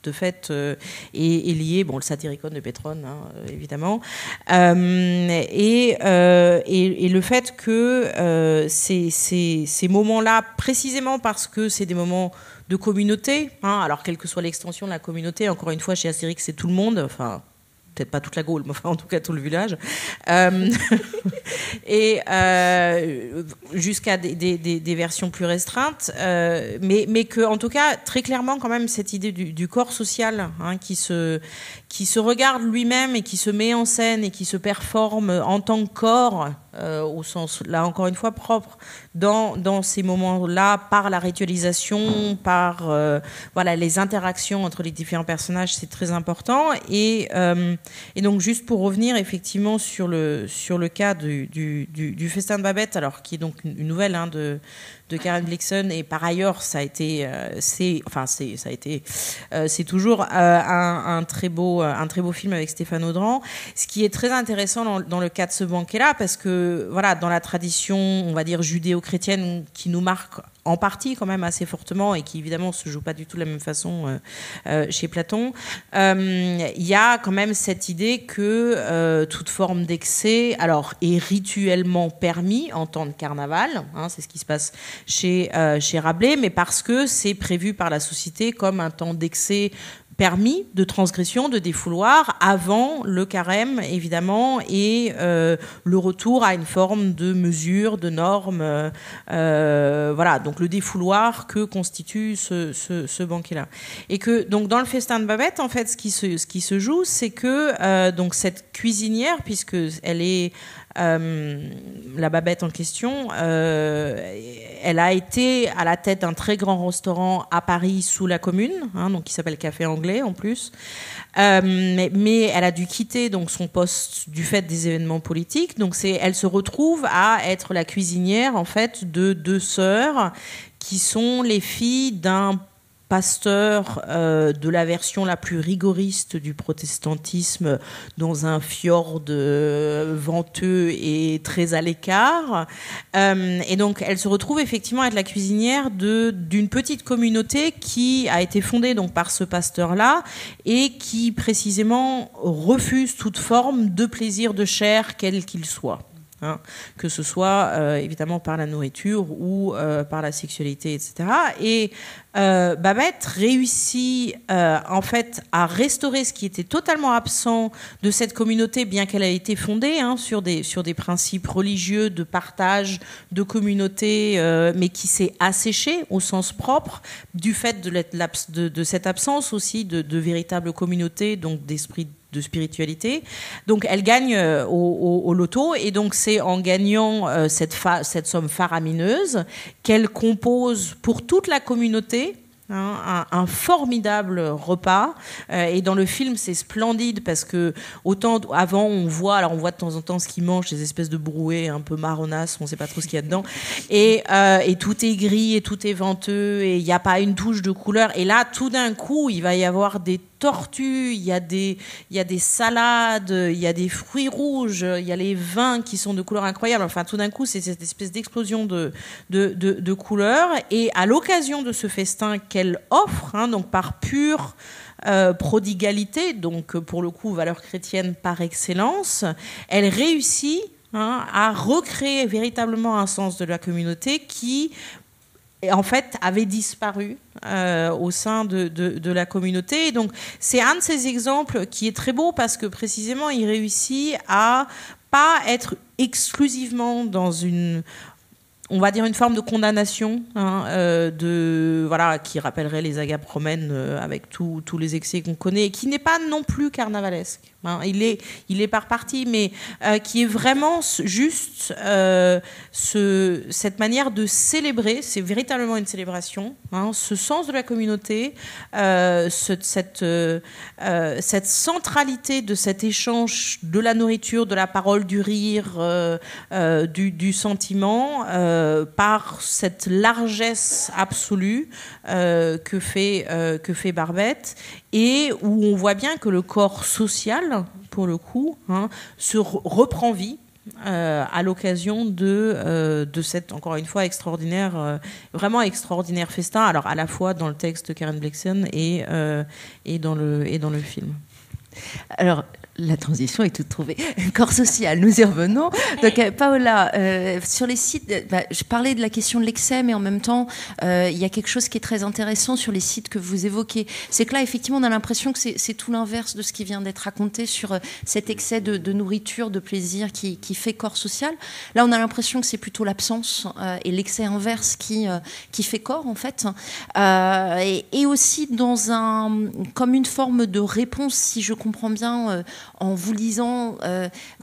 D: de fait, est lié, le Satyricon de Pétrone, évidemment, et le fait que ces moments-là, précisément parce que c'est des moments de communauté, alors quelle que soit l'extension de la communauté, encore une fois, chez Astérix, c'est tout le monde, enfin... peut-être pas toute la Gaule, mais enfin en tout cas tout le village, et jusqu'à des versions plus restreintes, mais que en tout cas très clairement quand même cette idée du corps social qui se regarde lui-même et qui se met en scène et qui se performe en tant que corps, au sens là encore une fois propre, dans ces moments-là, par la ritualisation, par les interactions entre les différents personnages, c'est très important. Et donc juste pour revenir effectivement sur le cas du festin de Babette, alors qui est donc une nouvelle de Karen Blixen, et par ailleurs ça a été c'est toujours un très beau film avec Stéphane Audran. Ce qui est très intéressant dans le cas de ce banquet-là, parce que dans la tradition, on va dire judéo-chrétienne, qui nous marque en partie quand même assez fortement, et qui évidemment se joue pas du tout de la même façon chez Platon, il y a quand même cette idée que toute forme d'excès est rituellement permis en temps de carnaval, c'est ce qui se passe chez Rabelais, mais parce que c'est prévu par la société comme un temps d'excès permis de transgression, de défouloir, avant le carême, évidemment, et le retour à une forme de mesure, de normes. Voilà, donc le défouloir que constitue ce banquet-là. Et que, donc, dans le festin de Babette, en fait, ce qui se joue, c'est que donc cette cuisinière, puisque elle est la Babette en question, elle a été à la tête d'un très grand restaurant à Paris sous la Commune, donc qui s'appelle Café Anglais en plus. Mais elle a dû quitter donc son poste du fait des événements politiques. Donc elle se retrouve à être la cuisinière en fait de 2 sœurs qui sont les filles d'un pasteur de la version la plus rigoriste du protestantisme dans un fjord venteux et très à l'écart. Et donc, elle se retrouve effectivement à être la cuisinière d'une petite communauté qui a été fondée donc, par ce pasteur-là et qui précisément refuse toute forme de plaisir de chair, quel qu'il soit. Que ce soit évidemment par la nourriture ou par la sexualité, etc. Et Babette réussit en fait à restaurer ce qui était totalement absent de cette communauté, bien qu'elle ait été fondée sur des principes religieux de partage, de communauté, mais qui s'est asséchée au sens propre du fait de cette absence aussi de véritable communauté, donc d'esprit de spiritualité. Donc elle gagne au loto, et donc c'est en gagnant cette somme faramineuse qu'elle compose pour toute la communauté un formidable repas. Et dans le film, c'est splendide parce que autant avant on voit de temps en temps ce qu'ils mangent, des espèces de brouets un peu marronasses, on ne sait pas trop ce qu'il y a dedans, et tout est gris et tout est venteux et il n'y a pas une touche de couleur. Et là, tout d'un coup, il va y avoir des tortues, il y a des salades, il y a des fruits rouges, il y a les vins qui sont de couleurs incroyables. Enfin, tout d'un coup, c'est cette espèce d'explosion de couleurs. Et à l'occasion de ce festin qu'elle offre, donc par pure prodigalité, donc pour le coup valeur chrétienne par excellence, elle réussit à recréer véritablement un sens de la communauté qui en fait avait disparu au sein de la communauté. Et donc c'est un de ces exemples qui est très beau parce que précisément il réussit à pas être exclusivement dans une forme de condamnation qui rappellerait les agapes romaines avec tous les excès qu'on connaît, et qui n'est pas non plus carnavalesque. Il est par partie, mais qui est vraiment juste cette manière de célébrer, c'est véritablement une célébration, ce sens de la communauté, cette centralité de cet échange de la nourriture, de la parole, du rire, du sentiment, par cette largesse absolue que fait Barbette, et où on voit bien que le corps social, pour le coup, se reprend vie à l'occasion de cette, encore une fois, vraiment extraordinaire festin, alors à la fois dans le texte de Karen Blixen et dans le film.
B: Alors, la transition est toute trouvée. Corps social, nous y revenons. Donc, Paola, sur les sites, je parlais de la question de l'excès, mais en même temps, il y a quelque chose qui est très intéressant sur les sites que vous évoquez. C'est que là, effectivement, on a l'impression que c'est tout l'inverse de ce qui vient d'être raconté sur cet excès de nourriture, de plaisir qui fait corps social. Là, on a l'impression que c'est plutôt l'absence et l'excès inverse qui fait corps, en fait. Et aussi comme une forme de réponse, si je comprends bien, en vous lisant,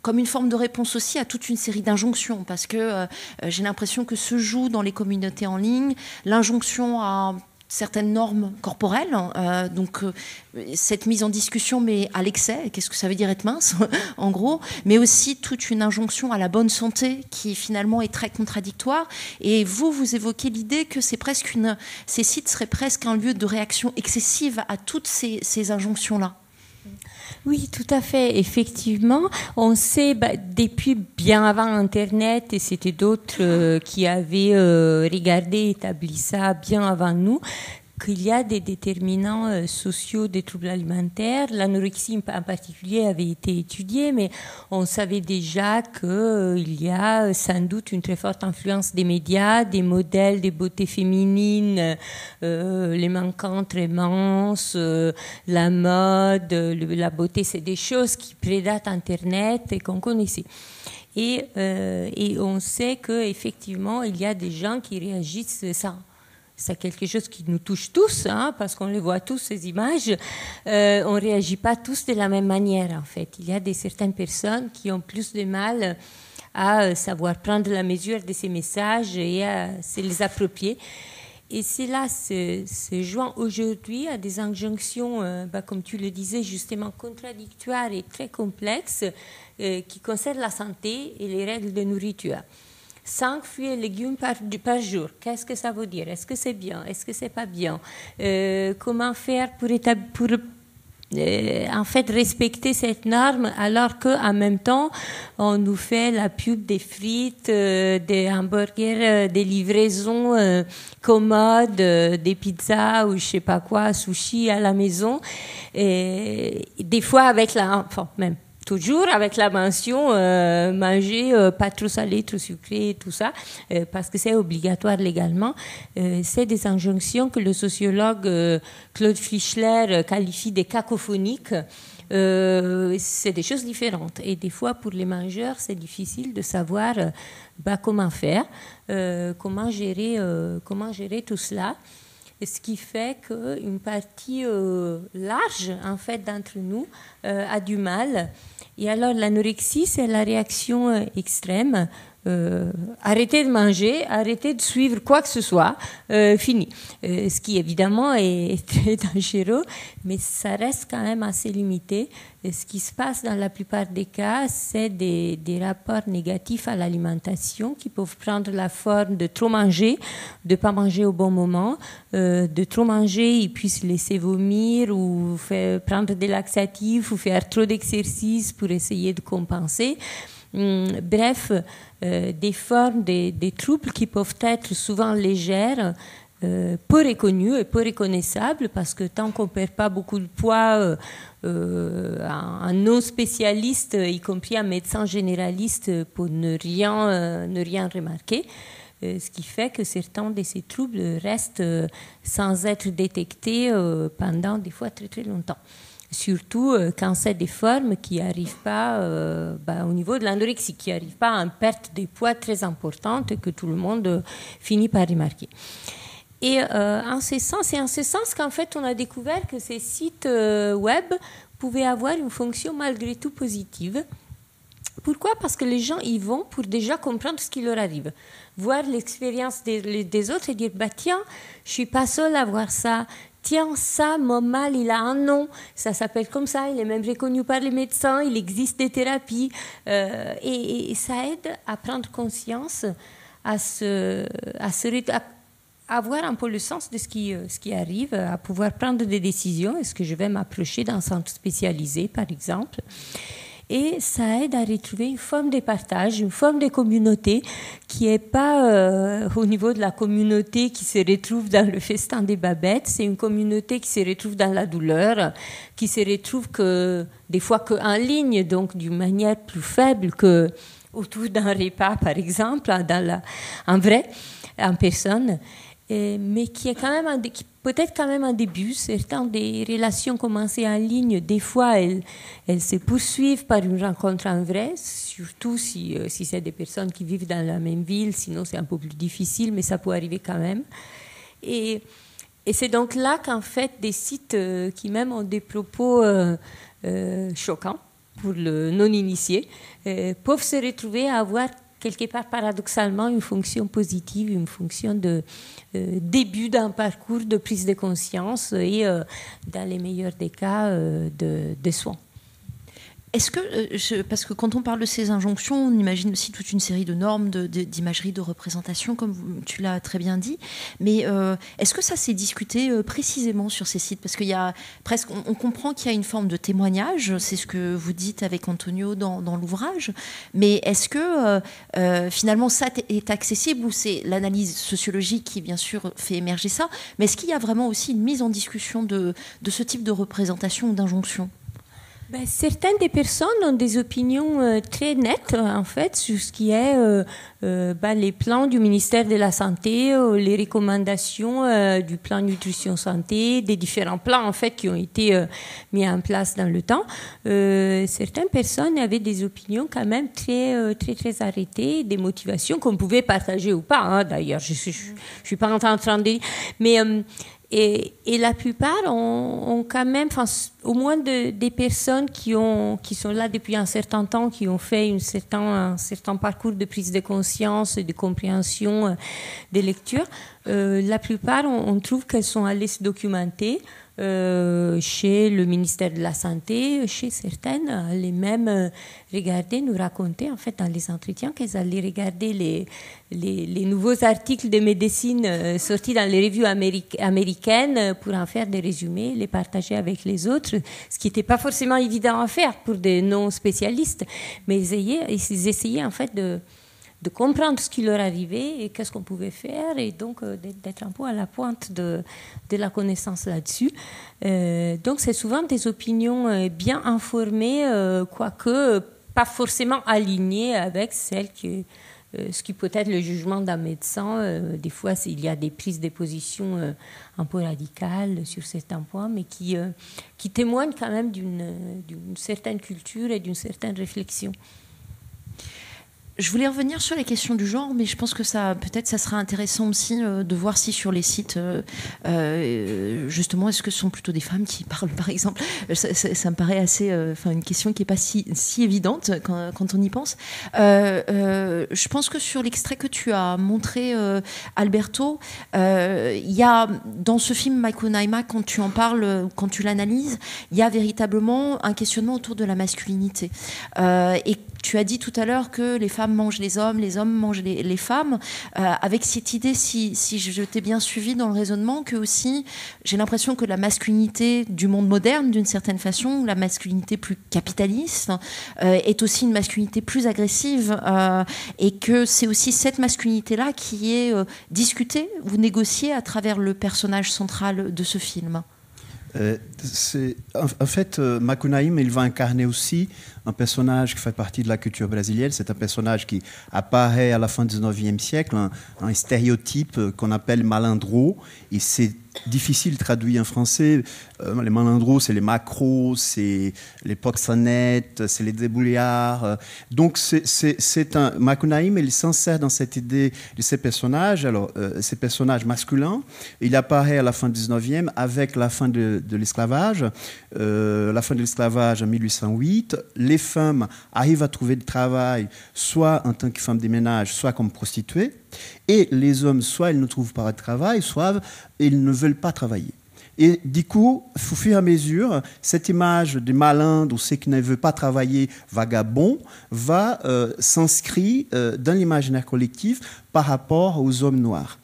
B: comme une forme de réponse aussi à toute une série d'injonctions, parce que j'ai l'impression que se joue dans les communautés en ligne l'injonction à certaines normes corporelles, donc cette mise en discussion, mais à l'excès, qu'est-ce que ça veut dire être mince, en gros, mais aussi toute une injonction à la bonne santé qui finalement est très contradictoire. Et vous évoquez l'idée que ces sites seraient presque un lieu de réaction excessive à toutes ces injonctions-là.
E: Oui, tout à fait. Effectivement, on sait depuis bien avant Internet, et c'était d'autres qui avaient regardé, établi ça bien avant nous, qu'il y a des déterminants sociaux des troubles alimentaires. L'anorexie en particulier avait été étudiée, mais on savait déjà qu'il y a sans doute une très forte influence des médias, des modèles de beauté féminine, les manquants très minces, la mode, la beauté, c'est des choses qui prédatent Internet et qu'on connaissait. Et on sait qu'effectivement, il y a des gens qui réagissent ça. C'est quelque chose qui nous touche tous, hein, parce qu'on les voit tous, ces images. On ne réagit pas tous de la même manière, en fait. Il y a certaines personnes qui ont plus de mal à savoir prendre la mesure de ces messages et à se les approprier. Et cela se joint aujourd'hui à des injonctions, comme tu le disais, justement contradictoires et très complexes qui concernent la santé et les règles de nourriture. 5 fruits et légumes par jour. Qu'est-ce que ça veut dire? Est-ce que c'est bien? Est-ce que c'est pas bien? Comment faire pour en fait respecter cette norme alors qu'en même temps on nous fait la pub des frites, des hamburgers, des livraisons commodes, des pizzas ou je sais pas quoi, sushi à la maison, et des fois avec même toujours avec la mention manger pas trop salé, trop sucré, tout ça, parce que c'est obligatoire légalement. C'est des injonctions que le sociologue Claude Fischler qualifie de cacophoniques. C'est des choses différentes. Et des fois, pour les mangeurs, c'est difficile de savoir comment faire, comment gérer tout cela. Ce qui fait qu'une partie large, en fait, d'entre nous a du mal. Et alors, l'anorexie, c'est la réaction extrême. Arrêtez de manger, arrêtez de suivre quoi que ce soit, fini. Ce qui, évidemment, est très dangereux, mais ça reste quand même assez limité. Ce qui se passe dans la plupart des cas, c'est des rapports négatifs à l'alimentation qui peuvent prendre la forme de trop manger, de ne pas manger au bon moment, de trop manger et puis se laisser vomir ou prendre des laxatifs ou faire trop d'exercices pour essayer de compenser. Bref, des formes, des troubles qui peuvent être souvent légères, peu reconnues et peu reconnaissables, parce que tant qu'on ne perd pas beaucoup de poids, un non-spécialiste, y compris un médecin généraliste, pour ne rien remarquer, ce qui fait que certains de ces troubles restent sans être détectés pendant des fois très très longtemps. Surtout quand c'est des formes qui n'arrivent pas au niveau de l'anorexie, qui n'arrivent pas à une perte de poids très importante et que tout le monde finit par remarquer. Et en ce sens qu'en fait on a découvert que ces sites web pouvaient avoir une fonction malgré tout positive. Pourquoi? Parce que les gens y vont pour déjà comprendre ce qui leur arrive. Voir l'expérience des autres et dire tiens, je ne suis pas seule à voir ça. Tiens, ça, mon mal, il a un nom, ça s'appelle comme ça, il est même reconnu par les médecins, il existe des thérapies. Et ça aide à prendre conscience, à avoir un peu le sens de ce qui arrive, à pouvoir prendre des décisions. Est-ce que je vais m'approcher d'un centre spécialisé, par exemple? Et ça aide à retrouver une forme de partage, une forme de communauté qui n'est pas au niveau de la communauté qui se retrouve dans le festin des babettes. C'est une communauté qui se retrouve dans la douleur, qui se retrouve des fois qu'en ligne, donc d'une manière plus faible que autour d'un repas, par exemple, en vrai, en personne. Mais qui est quand même peut-être quand même un début. Certaines des relations commencées en ligne, des fois elles se poursuivent par une rencontre en vrai, surtout si c'est des personnes qui vivent dans la même ville, sinon c'est un peu plus difficile, mais ça peut arriver quand même. Et c'est donc là qu'en fait des sites qui même ont des propos choquants pour le non-initié peuvent se retrouver à avoir quelque part paradoxalement une fonction positive, une fonction de début d'un parcours de prise de conscience et, dans les meilleurs des cas, de soins.
B: Est-ce que, parce que quand on parle de ces injonctions, on imagine aussi toute une série de normes, d'imagerie, de représentation, comme tu l'as très bien dit. Mais est-ce que ça s'est discuté précisément sur ces sites? Parce qu'il y a presque, on comprend qu'il y a une forme de témoignage, c'est ce que vous dites avec Antonio dans l'ouvrage. Mais est-ce que finalement ça est accessible, ou c'est l'analyse sociologique qui bien sûr fait émerger ça? Mais est-ce qu'il y a vraiment aussi une mise en discussion de ce type de représentation ou d'injonction?
E: Certaines des personnes ont des opinions très nettes, en fait, sur ce qui est les plans du ministère de la Santé, les recommandations du plan nutrition santé, des différents plans, en fait, qui ont été mis en place dans le temps. Certaines personnes avaient des opinions quand même très, très, très arrêtées, des motivations qu'on pouvait partager ou pas, hein, d'ailleurs. Je suis pas en train de dire... Mais... Et la plupart ont quand même, au moins des personnes qui sont là depuis un certain temps, qui ont fait un certain parcours de prise de conscience et de compréhension des lectures, la plupart, on trouve qu'elles sont allées se documenter chez le ministère de la Santé, chez certaines, allaient même regarder, nous raconter en fait dans les entretiens qu'elles allaient regarder les nouveaux articles de médecine sortis dans les revues américaines pour en faire des résumés, les partager avec les autres, ce qui n'était pas forcément évident à faire pour des non-spécialistes, mais ils essayaient en fait de comprendre ce qui leur arrivait et qu'est-ce qu'on pouvait faire, et donc d'être un peu à la pointe de la connaissance là-dessus. Donc c'est souvent des opinions bien informées, quoique pas forcément alignées avec ce qui peut être le jugement d'un médecin. Des fois, il y a des prises de position un peu radicales sur certains points, mais qui témoignent quand même d'une certaine culture et d'une certaine réflexion.
B: Je voulais revenir sur les questions du genre, mais je pense que peut-être ça sera intéressant aussi de voir si sur les sites, justement, est-ce que ce sont plutôt des femmes qui parlent, par exemple. Ça me paraît assez, une question qui n'est pas si évidente quand on y pense. Je pense que sur l'extrait que tu as montré, Alberto, il y a dans ce film Macunaíma, quand tu en parles, quand tu l'analyses, il y a véritablement un questionnement autour de la masculinité. Et tu as dit tout à l'heure que les femmes mangent les hommes mangent les femmes, avec cette idée, si je t'ai bien suivi dans le raisonnement, que aussi j'ai l'impression que la masculinité du monde moderne, d'une certaine façon, la masculinité plus capitaliste, est aussi une masculinité plus agressive, et que c'est aussi cette masculinité-là qui est discutée ou négociée à travers le personnage central de ce film.
C: En fait, Macunaíma, il va incarner aussi un personnage qui fait partie de la culture brésilienne. C'est un personnage qui apparaît à la fin du 19e siècle, un stéréotype qu'on appelle malandro. Et c'est difficile de traduire en français. Les malandros, c'est les macros, c'est les proxénètes, c'est les débrouillards. Donc, Macunaíma, il s'insère dans cette idée de ces personnages. Alors, ces personnages masculins, il apparaît à la fin du 19e avec la fin de l'esclavage. La fin de l'esclavage en 1808. Les femmes arrivent à trouver du travail, soit en tant que femmes de ménage, soit comme prostituées. Et les hommes, soit ils ne trouvent pas de travail, soit ils ne veulent pas travailler. Et du coup, au fur et à mesure, cette image de malandre ou ceux qui ne veulent pas travailler, vagabond, va s'inscrire dans l'imaginaire collectif par rapport aux hommes noirs.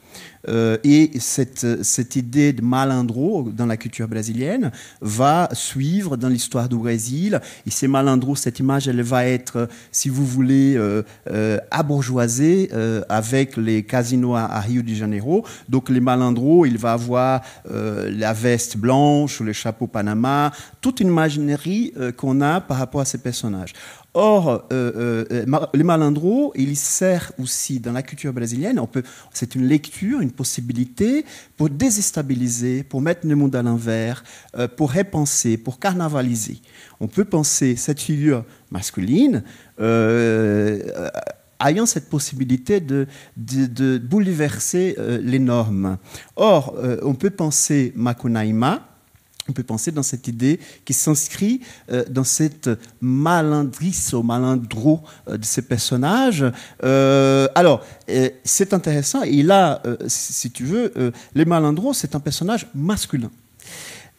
C: Et cette idée de malandro dans la culture brésilienne va suivre dans l'histoire du Brésil. Et ces malandros, cette image, elle va être, si vous voulez, abourgeoisée avec les casinos à Rio de Janeiro. Donc les malandros, il va avoir la veste blanche ou le chapeau Panama, toute une imaginerie qu'on a par rapport à ces personnages. Or, les malandros, il sert aussi dans la culture brésilienne. C'est une lecture, une possibilité pour déstabiliser, pour mettre le monde à l'envers, pour repenser, pour carnavaliser. On peut penser cette figure masculine ayant cette possibilité de bouleverser les normes. Or, on peut penser Macunaíma. On peut penser dans cette idée qui s'inscrit dans cette malandrisse ou malandro de ces personnages. Alors, c'est intéressant. Et là, si tu veux, les malandros, c'est un personnage masculin.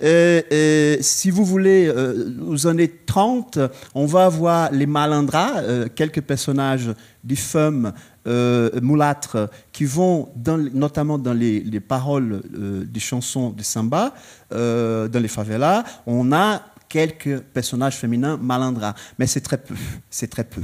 C: Si vous voulez, aux années 30, on va avoir les malandras, quelques personnages des femmes mulâtres qui vont, notamment dans les paroles des chansons de samba, dans les favelas, on a quelques personnages féminins malandras, mais c'est très peu.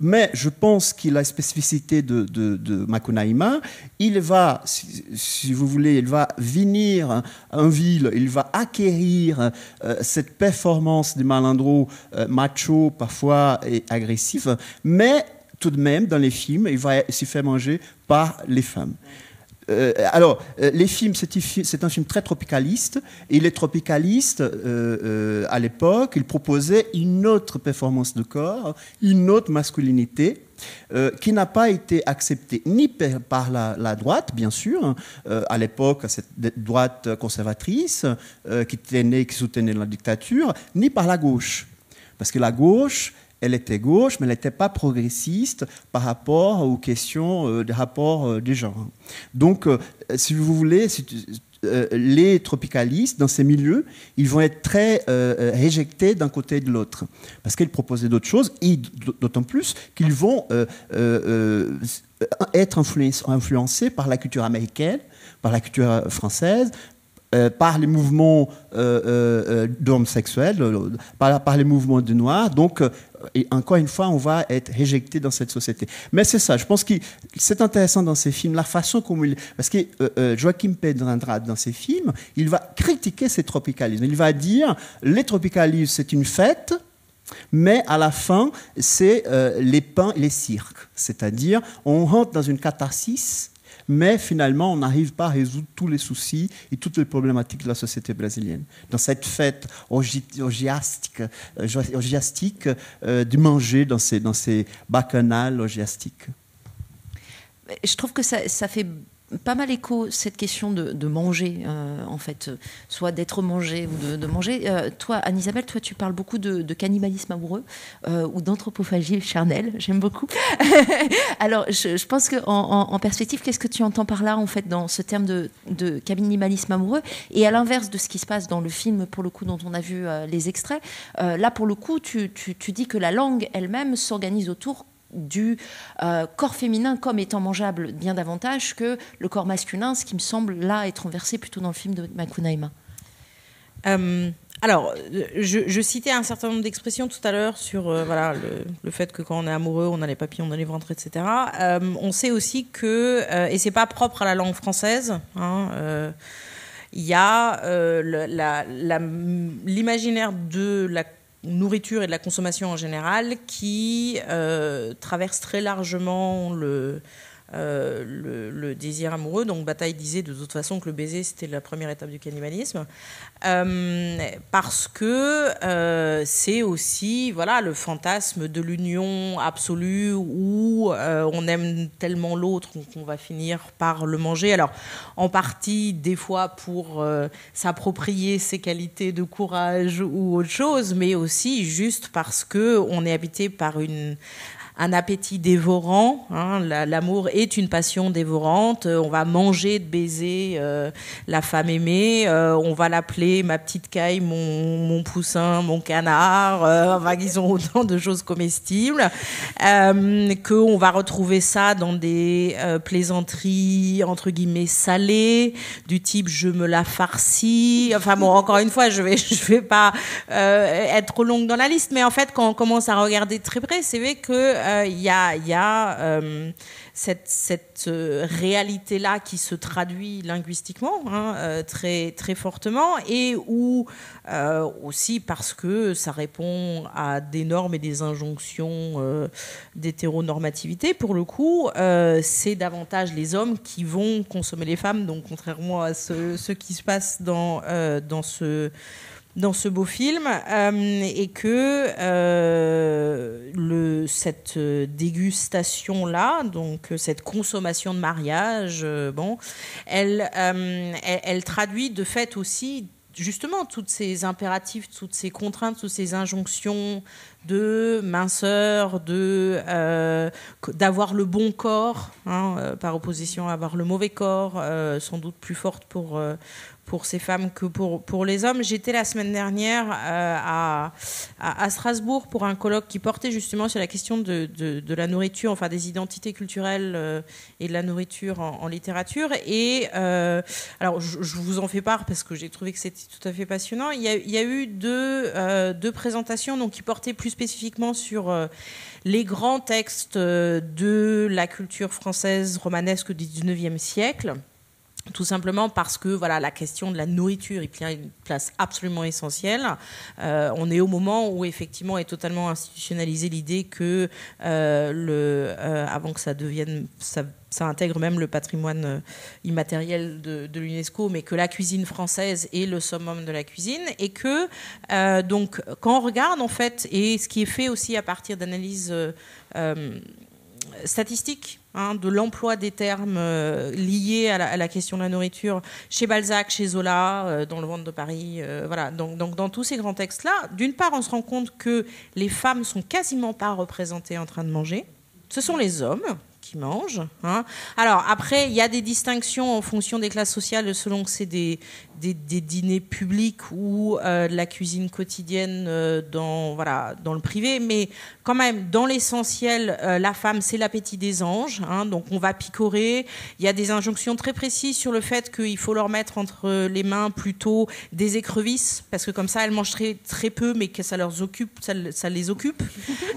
C: Mais je pense qu'il a la spécificité de Macunaíma. Il va, si vous voulez, il va venir en ville, il va acquérir cette performance des malandros macho, parfois et agressifs, mais tout de même, dans les films, il va se faire manger par les femmes. Alors, les films, c'est un film très tropicaliste. Et les tropicalistes, à l'époque, ils proposaient une autre performance de corps, une autre masculinité, qui n'a pas été acceptée ni par la droite, bien sûr, à l'époque, cette droite conservatrice qui soutenait la dictature, ni par la gauche. Parce que la gauche, elle était gauche, mais elle n'était pas progressiste par rapport aux questions des rapports des genres. Donc, si vous voulez, les tropicalistes, dans ces milieux, ils vont être très réjectés d'un côté et de l'autre. Parce qu'ils proposaient d'autres choses, et d'autant plus qu'ils vont être influencés par la culture américaine, par la culture française, par les mouvements d'homosexuels, par les mouvements de noirs. Donc, et encore une fois, on va être réjecté dans cette société. Mais c'est ça, je pense que c'est intéressant dans ces films, la façon comme il... Parce que Joaquim Pedro Andrade, dans ces films, il va critiquer ces tropicalismes. Il va dire, les tropicalismes, c'est une fête, mais à la fin, c'est les pains et les cirques. C'est-à-dire, on rentre dans une catharsis, mais finalement, on n'arrive pas à résoudre tous les soucis et toutes les problématiques de la société brésilienne. Dans cette fête orgiastique du manger, dans ces bacchanales orgiastiques.
B: Je trouve que ça fait pas mal écho, cette question de manger, en fait, soit d'être mangé ou de manger. Toi, Anne-Isabelle, toi, tu parles beaucoup de cannibalisme amoureux ou d'anthropophagie charnelle, j'aime beaucoup. Alors, je pense qu'en perspective, qu'est-ce que tu entends par là, en fait, dans ce terme de cannibalisme amoureux? Et à l'inverse de ce qui se passe dans le film, pour le coup, dont on a vu les extraits, là, pour le coup, tu dis que la langue elle-même s'organise autour du corps féminin comme étant mangeable bien davantage que le corps masculin, ce qui me semble là être renversé plutôt dans le film de Macunaíma.
D: Alors, je citais un certain nombre d'expressions tout à l'heure sur voilà, le fait que quand on est amoureux, on a les papillons dans les ventres, etc. On sait aussi que, et c'est pas propre à la langue française, il y a l'imaginaire de la nourriture et de la consommation en général qui traverse très largement le désir amoureux. Donc Bataille disait de toute façon que le baiser c'était la première étape du cannibalisme, parce que c'est aussi voilà, le fantasme de l'union absolue où on aime tellement l'autre qu'on va finir par le manger. Alors en partie des fois pour s'approprier ses qualités de courage ou autre chose, mais aussi juste parce que on est habité par un appétit dévorant, l'amour est une passion dévorante, on va manger de baiser la femme aimée, on va l'appeler ma petite caille, mon poussin, mon canard, enfin ils ont autant de choses comestibles, qu'on va retrouver ça dans des plaisanteries entre guillemets salées, du type je me la farcis, enfin bon encore une fois je vais pas être trop longue dans la liste, mais en fait quand on commence à regarder de très près, c'est vrai que il y a cette réalité-là qui se traduit linguistiquement très, très fortement et où aussi parce que ça répond à des normes et des injonctions d'hétéronormativité, pour le coup, c'est davantage les hommes qui vont consommer les femmes, donc contrairement à ce qui se passe dans ce beau film, et que cette dégustation-là, donc cette consommation de mariage, elle traduit de fait aussi, justement toutes ces impératifs, toutes ces contraintes, toutes ces injonctions de minceur, d'avoir le bon corps, par opposition à avoir le mauvais corps, sans doute plus forte pour ces femmes que pour les hommes. J'étais la semaine dernière à Strasbourg pour un colloque qui portait justement sur la question de la nourriture, enfin des identités culturelles et de la nourriture en littérature. Et alors, je vous en fais part parce que j'ai trouvé que c'était tout à fait passionnant. Il y a eu deux présentations donc, qui portaient plus spécifiquement sur les grands textes de la culture française romanesque du XIXe siècle. Tout simplement parce que voilà, la question de la nourriture y prend une place absolument essentielle. On est au moment où effectivement est totalement institutionnalisée l'idée que avant que ça devienne, ça intègre même le patrimoine immatériel de l'UNESCO, mais que la cuisine française est le summum de la cuisine, et que donc quand on regarde en fait, et ce qui est fait aussi à partir d'analyses statistiques, de l'emploi des termes liés à la question de la nourriture chez Balzac, chez Zola, dans Le Ventre de Paris, voilà. Donc dans tous ces grands textes-là, d'une part, on se rend compte que les femmes sont quasiment pas représentées en train de manger. Ce sont les hommes qui mangent. Alors après, il y a des distinctions en fonction des classes sociales selon que c'est des dîners publics ou de la cuisine quotidienne dans le privé, mais quand même, dans l'essentiel, la femme, c'est l'appétit des anges, donc on va picorer. Il y a des injonctions très précises sur le fait qu'il faut leur mettre entre les mains plutôt des écrevisses, parce que comme ça, elles mangent très, très peu, mais que ça les occupe.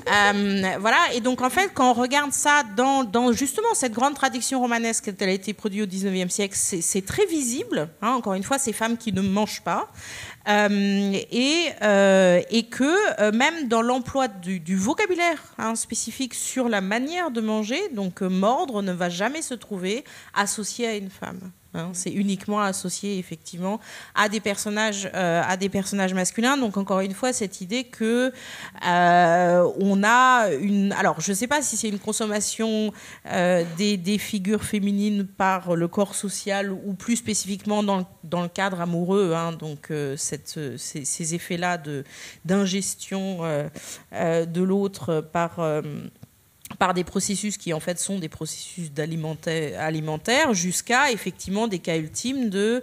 D: Voilà, et donc en fait, quand on regarde ça dans justement cette grande tradition romanesque telle a été produite au XIXe siècle, c'est très visible, encore une fois, ces femmes qui ne mangent pas, et que même dans l'emploi du vocabulaire spécifique sur la manière de manger, donc mordre ne va jamais se trouver associé à une femme. C'est uniquement associé effectivement à des personnages masculins. Donc encore une fois, cette idée que on a une. Alors je ne sais pas si c'est une consommation des figures féminines par le corps social ou plus spécifiquement dans le cadre amoureux. Donc ces effets-là d'ingestion de l'autre par des processus qui en fait sont des processus alimentaires jusqu'à effectivement des cas ultimes de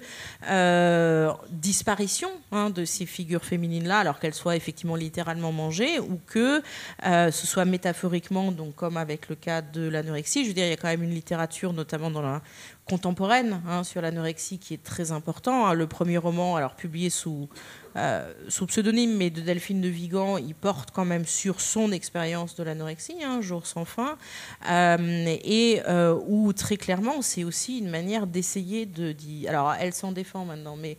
D: disparition de ces figures féminines-là, alors qu'elles soient effectivement littéralement mangées ou que ce soit métaphoriquement, donc comme avec le cas de l'anorexie. Je veux dire, il y a quand même une littérature, notamment dans la contemporaine, sur l'anorexie qui est très important. Le premier roman, alors publié sous pseudonyme, mais de Delphine de Vigan, il porte quand même sur son expérience de l'anorexie, Jour sans fin, et où très clairement c'est aussi une manière d'essayer alors elle s'en défend maintenant, mais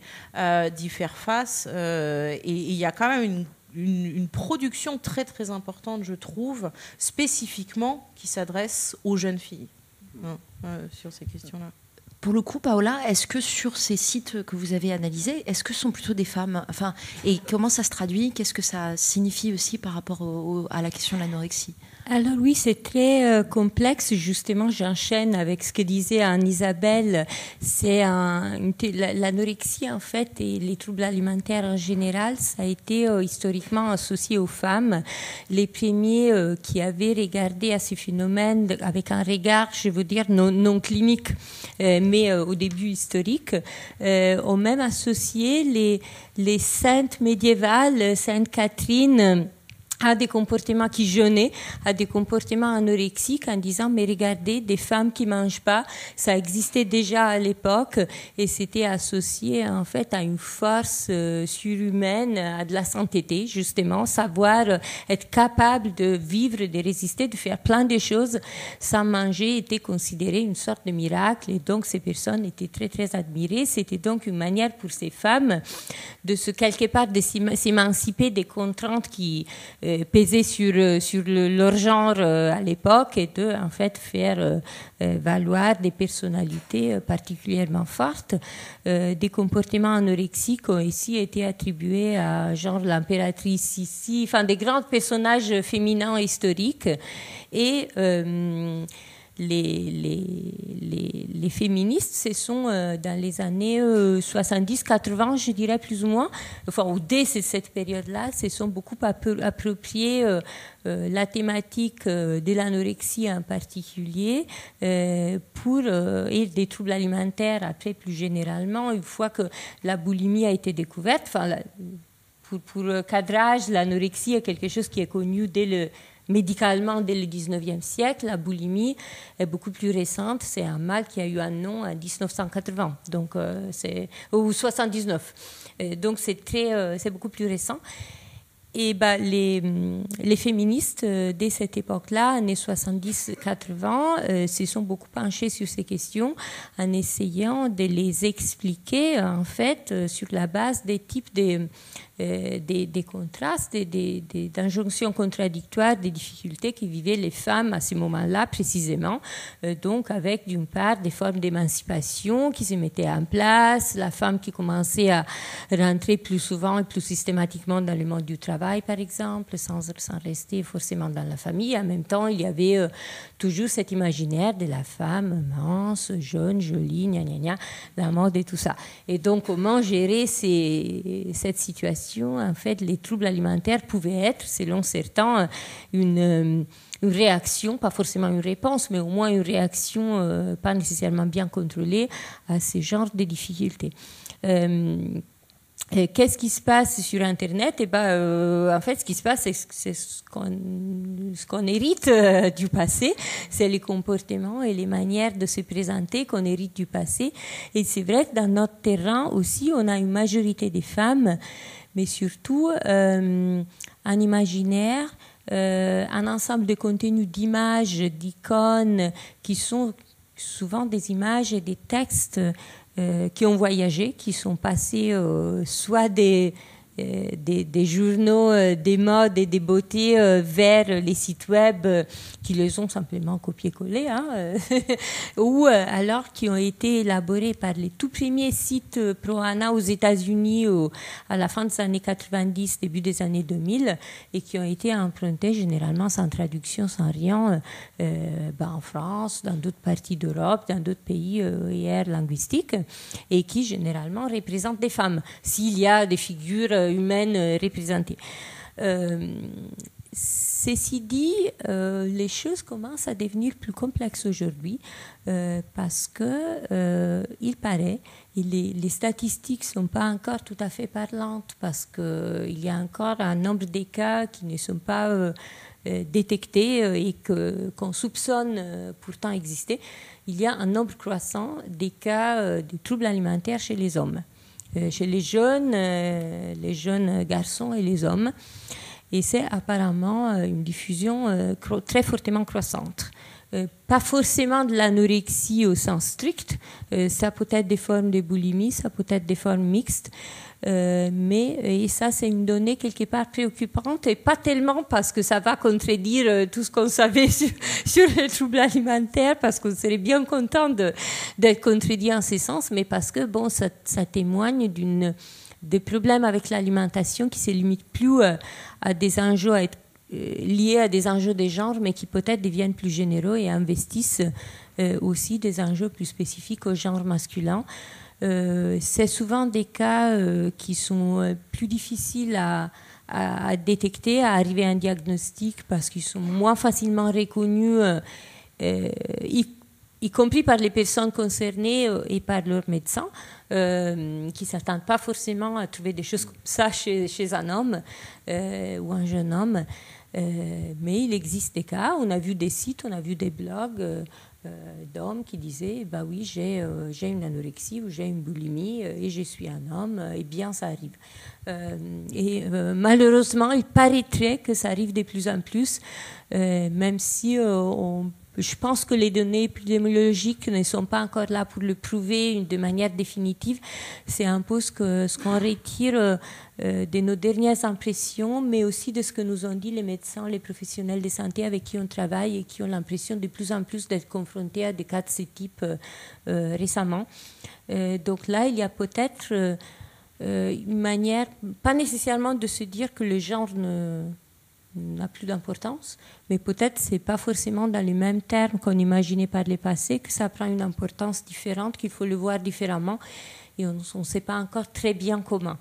D: d'y faire face, et il y a quand même une production très très importante, je trouve, spécifiquement qui s'adresse aux jeunes filles sur ces questions-là.
B: Pour le coup, Paola, est-ce que sur ces sites que vous avez analysés, est-ce que ce sont plutôt des femmes ? Enfin, et comment ça se traduit ? Qu'est-ce que ça signifie aussi par rapport à la question de l'anorexie ?
E: Alors oui, c'est très complexe. Justement, j'enchaîne avec ce que disait Anne-Isabelle. C'est l'anorexie, en fait, et les troubles alimentaires en général, ça a été historiquement associé aux femmes. Les premiers qui avaient regardé à ces phénomènes avec un regard, je veux dire, non clinique, mais au début historique, ont même associé les saintes médiévales, Sainte Catherine, à des comportements qui jeûnaient, à des comportements anorexiques, en disant mais regardez, des femmes qui mangent pas, ça existait déjà à l'époque et c'était associé en fait à une force surhumaine, à de la sainteté justement, savoir être capable de vivre, de résister, de faire plein de choses sans manger était considéré une sorte de miracle et donc ces personnes étaient très très admirées. C'était donc une manière pour ces femmes de quelque part de s'émanciper des contraintes qui peser sur leur genre à l'époque et de en fait faire valoir des personnalités particulièrement fortes. Des comportements anorexiques ont ici été attribués à genre l'impératrice Sissi, enfin des grands personnages féminins historiques et les féministes, ce sont dans les années 70-80, je dirais plus ou moins, enfin, ou dès cette période-là, se sont beaucoup appropriées la thématique de l'anorexie en particulier et des troubles alimentaires après plus généralement, une fois que la boulimie a été découverte. Enfin, pour cadrage, l'anorexie est quelque chose qui est connu médicalement dès le 19e siècle. La boulimie est beaucoup plus récente. C'est un mal qui a eu un nom en 1980, donc, ou 79. Donc c'est beaucoup plus récent. Et les féministes, dès cette époque-là, années 70-80, se sont beaucoup penchées sur ces questions en essayant de les expliquer, en fait, sur la base des types des contrastes, d'injonctions contradictoires, des difficultés que vivaient les femmes à ce moment-là précisément. Donc avec d'une part des formes d'émancipation qui se mettaient en place, la femme qui commençait à rentrer plus souvent et plus systématiquement dans le monde du travail par exemple, sans rester forcément dans la famille. En même temps, il y avait toujours cet imaginaire de la femme mince, jeune, jolie, gna gna gna, la mode et tout ça. Et donc comment gérer cette situation? En fait, les troubles alimentaires pouvaient être, selon certains, une réaction, pas forcément une réponse, mais au moins une réaction pas nécessairement bien contrôlée à ce genre de difficultés. Qu'est-ce qui se passe sur Internet? En fait, ce qui se passe, c'est ce qu'on hérite du passé, c'est les comportements et les manières de se présenter qu'on hérite du passé. Et c'est vrai que dans notre terrain aussi, on a une majorité des femmes, mais surtout un imaginaire, un ensemble de contenus, d'images, d'icônes, qui sont souvent des images et des textes qui ont voyagé, qui sont passés soit des journaux des modes et des beautés vers les sites web qui les ont simplement copié-collé, ou alors qui ont été élaborés par les tout premiers sites pro-ANA aux États-Unis à la fin des années 90, début des années 2000, et qui ont été empruntés généralement sans traduction, sans rien, en France, dans d'autres parties d'Europe, dans d'autres pays et aires linguistiques, et qui généralement représentent des femmes, s'il y a des figures humaines représentées. Ceci dit, les choses commencent à devenir plus complexes aujourd'hui parce que il paraît, et les statistiques ne sont pas encore tout à fait parlantes parce qu'il y a encore un nombre de cas qui ne sont pas détectés et qu'on soupçonne pourtant exister. Il y a un nombre croissant des cas de troubles alimentaires chez les hommes. Chez les jeunes garçons et les hommes. Et c'est apparemment une diffusion très fortement croissante. Pas forcément de l'anorexie au sens strict, ça peut être des formes de boulimie, ça peut être des formes mixtes, et ça c'est une donnée quelque part préoccupante, et pas tellement parce que ça va contredire tout ce qu'on savait sur les troubles alimentaires, parce qu'on serait bien content d'être contredit en ce sens, mais parce que ça témoigne des problèmes avec l'alimentation qui se limitent plus à des enjeux liés à des enjeux de genre, mais qui peut-être deviennent plus généraux et investissent aussi des enjeux plus spécifiques au genre masculin. C'est souvent des cas qui sont plus difficiles à détecter, à arriver à un diagnostic, parce qu'ils sont moins facilement reconnus, y compris par les personnes concernées et par leurs médecins, qui ne s'attendent pas forcément à trouver des choses comme ça chez un homme ou un jeune homme. Mais il existe des cas, on a vu des sites, on a vu des blogs d'hommes qui disaient oui, j'ai une anorexie ou j'ai une boulimie et je suis un homme, et bien ça arrive. Malheureusement, il paraîtrait que ça arrive de plus en plus, même si je pense que les données épidémiologiques ne sont pas encore là pour le prouver de manière définitive. C'est un peu ce qu'on retire de nos dernières impressions, mais aussi de ce que nous ont dit les médecins, les professionnels de santé avec qui on travaille et qui ont l'impression de plus en plus d'être confrontés à des cas de ce type récemment. Donc là, il y a peut-être une manière, pas nécessairement de se dire que le genre n'a plus d'importance, mais peut-être c'est pas forcément dans les mêmes termes qu'on imaginait par le passé, que ça prend une importance différente, qu'il faut le voir différemment, et on ne sait pas encore très bien comment.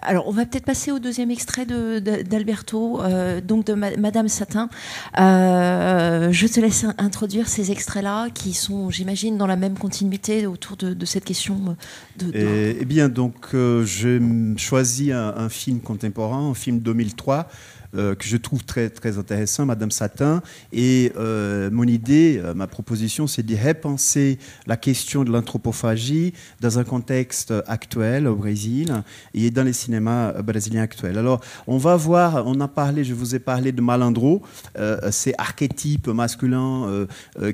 B: Alors, on va peut-être passer au deuxième extrait d'Alberto, donc de Madame Satin. Je te laisse introduire ces extraits-là, qui sont, j'imagine, dans la même continuité autour de cette question.
C: Eh bien, donc, j'ai choisi un film contemporain, un film 2003, que je trouve très, très intéressant, Madame Satin. Et mon idée, ma proposition, c'est de repenser la question de l'anthropophagie dans un contexte actuel au Brésil et dans les cinémas brésiliens actuels. Alors, on va voir, je vous ai parlé de Malandro, c'est archétype masculin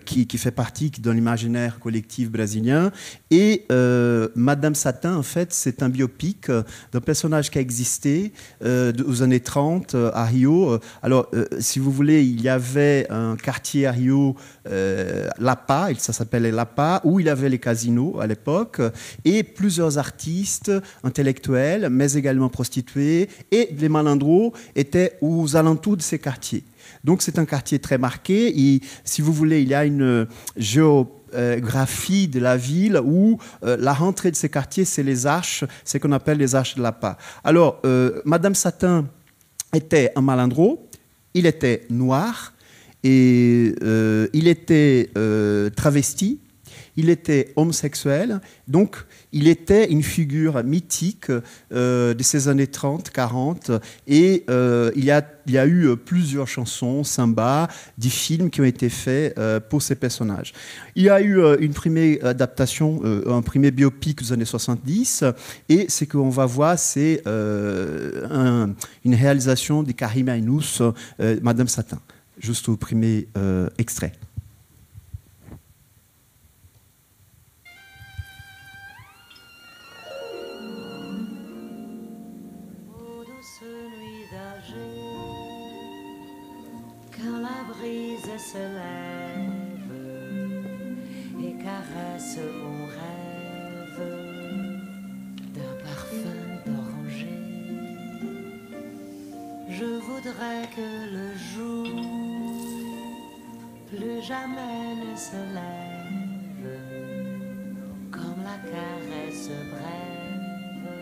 C: qui fait partie dans l'imaginaire collectif brésilien. Et Madame Satin, en fait, c'est un biopic d'un personnage qui a existé aux années 30 à Rio. Alors, si vous voulez, il y avait un quartier à Rio, Lapa, ça s'appelait Lapa, où il y avait les casinos à l'époque, et plusieurs artistes intellectuels, mais également prostituées, et les malandros étaient aux alentours de ces quartiers. Donc, c'est un quartier très marqué, et si vous voulez, il y a une géographie de la ville où la rentrée de ces quartiers, c'est les arches, c'est ce qu'on appelle les arches de Lapa. Alors, Madame Satin était un malandro, il était noir, et il était travesti, il était homosexuel, donc il était une figure mythique de ces années 30, 40, et il y a eu plusieurs chansons, samba, des films qui ont été faits pour ces personnages. Il y a eu une première adaptation, un premier biopic aux années 70, et ce qu'on va voir, c'est une réalisation de Karim Ainous, Madame Satin, juste au premier extrait.
I: Quand la brise se lève et caresse mon rêve d'un parfum d'oranger, je voudrais que le jour plus jamais ne se lève comme la caresse brève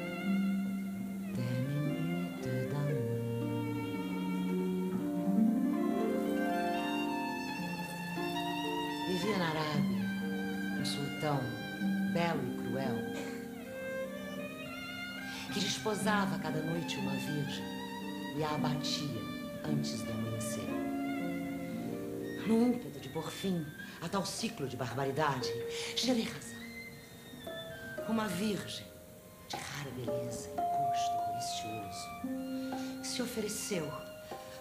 I: des minutes d'amour. Vivia na Arábia um sultão belo e cruel que desposava cada noite uma virgem e a abatia antes do amanhecer. No ímpeto de pôr fim a tal ciclo de barbaridade, Scheherazade, uma virgem de rara beleza e gosto delicioso, se ofereceu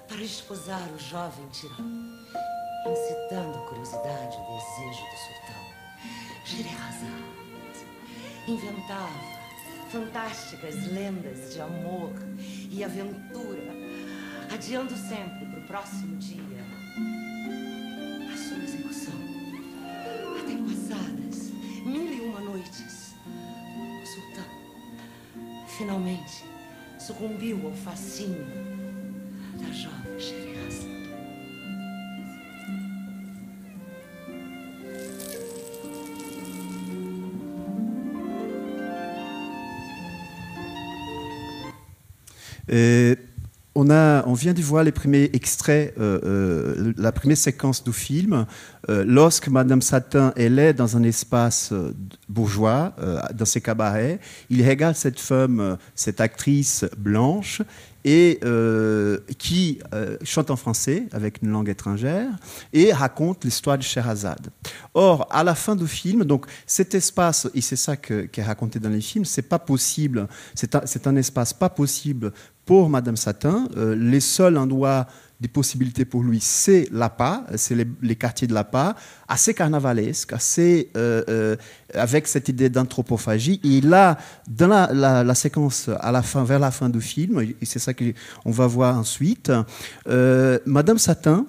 I: para desposar o jovem tirano, incitando a curiosidade e o desejo do sultão. Scheherazade inventava fantásticas lendas de amor e aventura, adiando sempre para o próximo dia a sua execução. Até passadas 1001 noites, o sultão finalmente sucumbiu ao fascínio da jovem Scheherazade.
C: On vient de voir les premiers extraits, la première séquence du film. Lorsque Madame Satin elle est dans un espace bourgeois, dans ses cabarets, il regarde cette femme, cette actrice blanche, et qui chante en français avec une langue étrangère et raconte l'histoire de Scheherazade. Or, à la fin du film, donc cet espace, et c'est ça qui est raconté dans les films, c'est pas possible, c'est un espace pas possible pour Madame Satin. Les seuls endroits des possibilités pour lui, c'est Lapa, c'est les quartiers de Lapa, assez carnavalesque, assez avec cette idée d'anthropophagie. Et là, dans la séquence à la fin, vers la fin du film, et c'est ça qu'on va voir ensuite, Madame Satin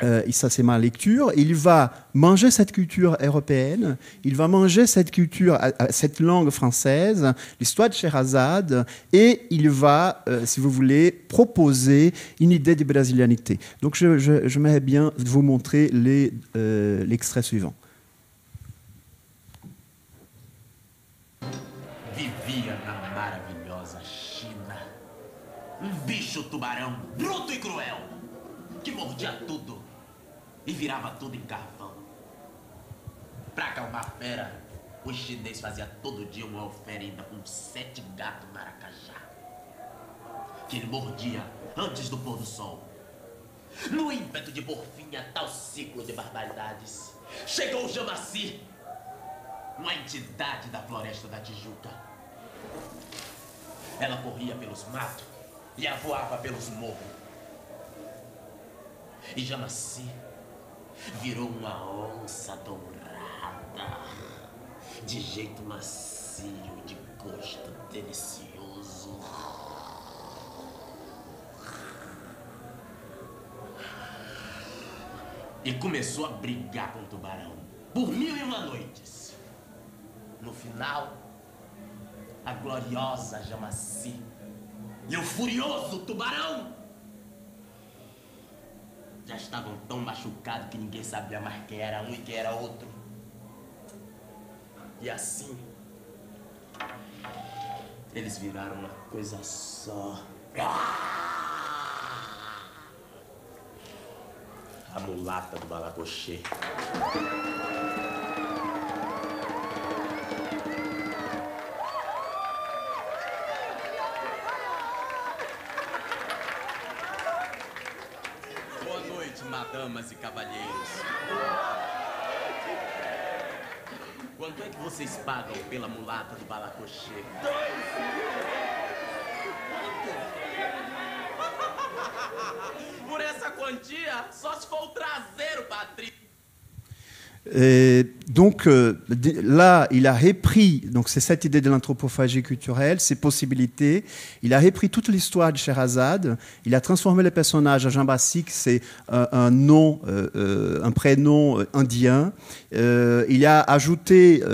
C: et ça c'est ma lecture, il va manger cette culture européenne, il va manger cette culture, cette langue française, l'histoire de Sherazade, et il va, si vous voulez, proposer une idée de brasilianité. Donc je m'aimerais bien vous montrer l'extrait suivant.
J: Vivia na maravilhosa China bicho tubarão bruto e cruel que mordia tudo e virava tudo em carvão. Pra acalmar a fera, o chinês fazia todo dia uma oferenda com 7 gatos maracajá que ele mordia antes do pôr do sol. No ímpeto de pôr fim a tal ciclo de barbaridades, chegou o Jamaci, uma entidade da floresta da Tijuca. Ela corria pelos matos e avoava pelos morros. E Jamaci virou uma onça dourada, de jeito macio, de gosto delicioso. E começou a brigar com o tubarão por 1001 noites. No final, a gloriosa Jamaci e o furioso tubarão já estavam tão machucados que ninguém sabia mais quem era um e quem era outro. E assim, eles viraram uma coisa só. A mulata do Balacochê. Damas e cavalheiros, quanto é que vocês pagam pela mulata do Balacochê? 2. Por essa quantia, só se for o traseiro, Patrícia.
C: Donc là, il a repris, donc c'est cette idée de l'anthropophagie culturelle, ses possibilités. Il a repris toute l'histoire de Sherazade. Il a transformé le personnage à Jambassi, c'est un nom, un prénom indien. Il a ajouté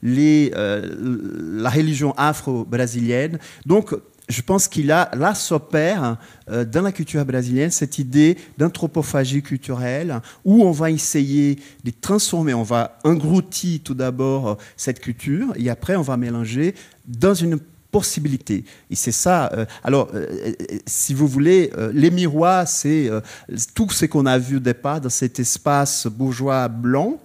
C: la religion afro-brésilienne. Donc je pense qu'il a, là s'opère dans la culture brésilienne cette idée d'anthropophagie culturelle où on va essayer de transformer, on va engloutir tout d'abord cette culture et après on va mélanger dans une possibilité. Et c'est ça. Alors, si vous voulez, les miroirs, c'est tout ce qu'on a vu au départ dans cet espace bourgeois blanc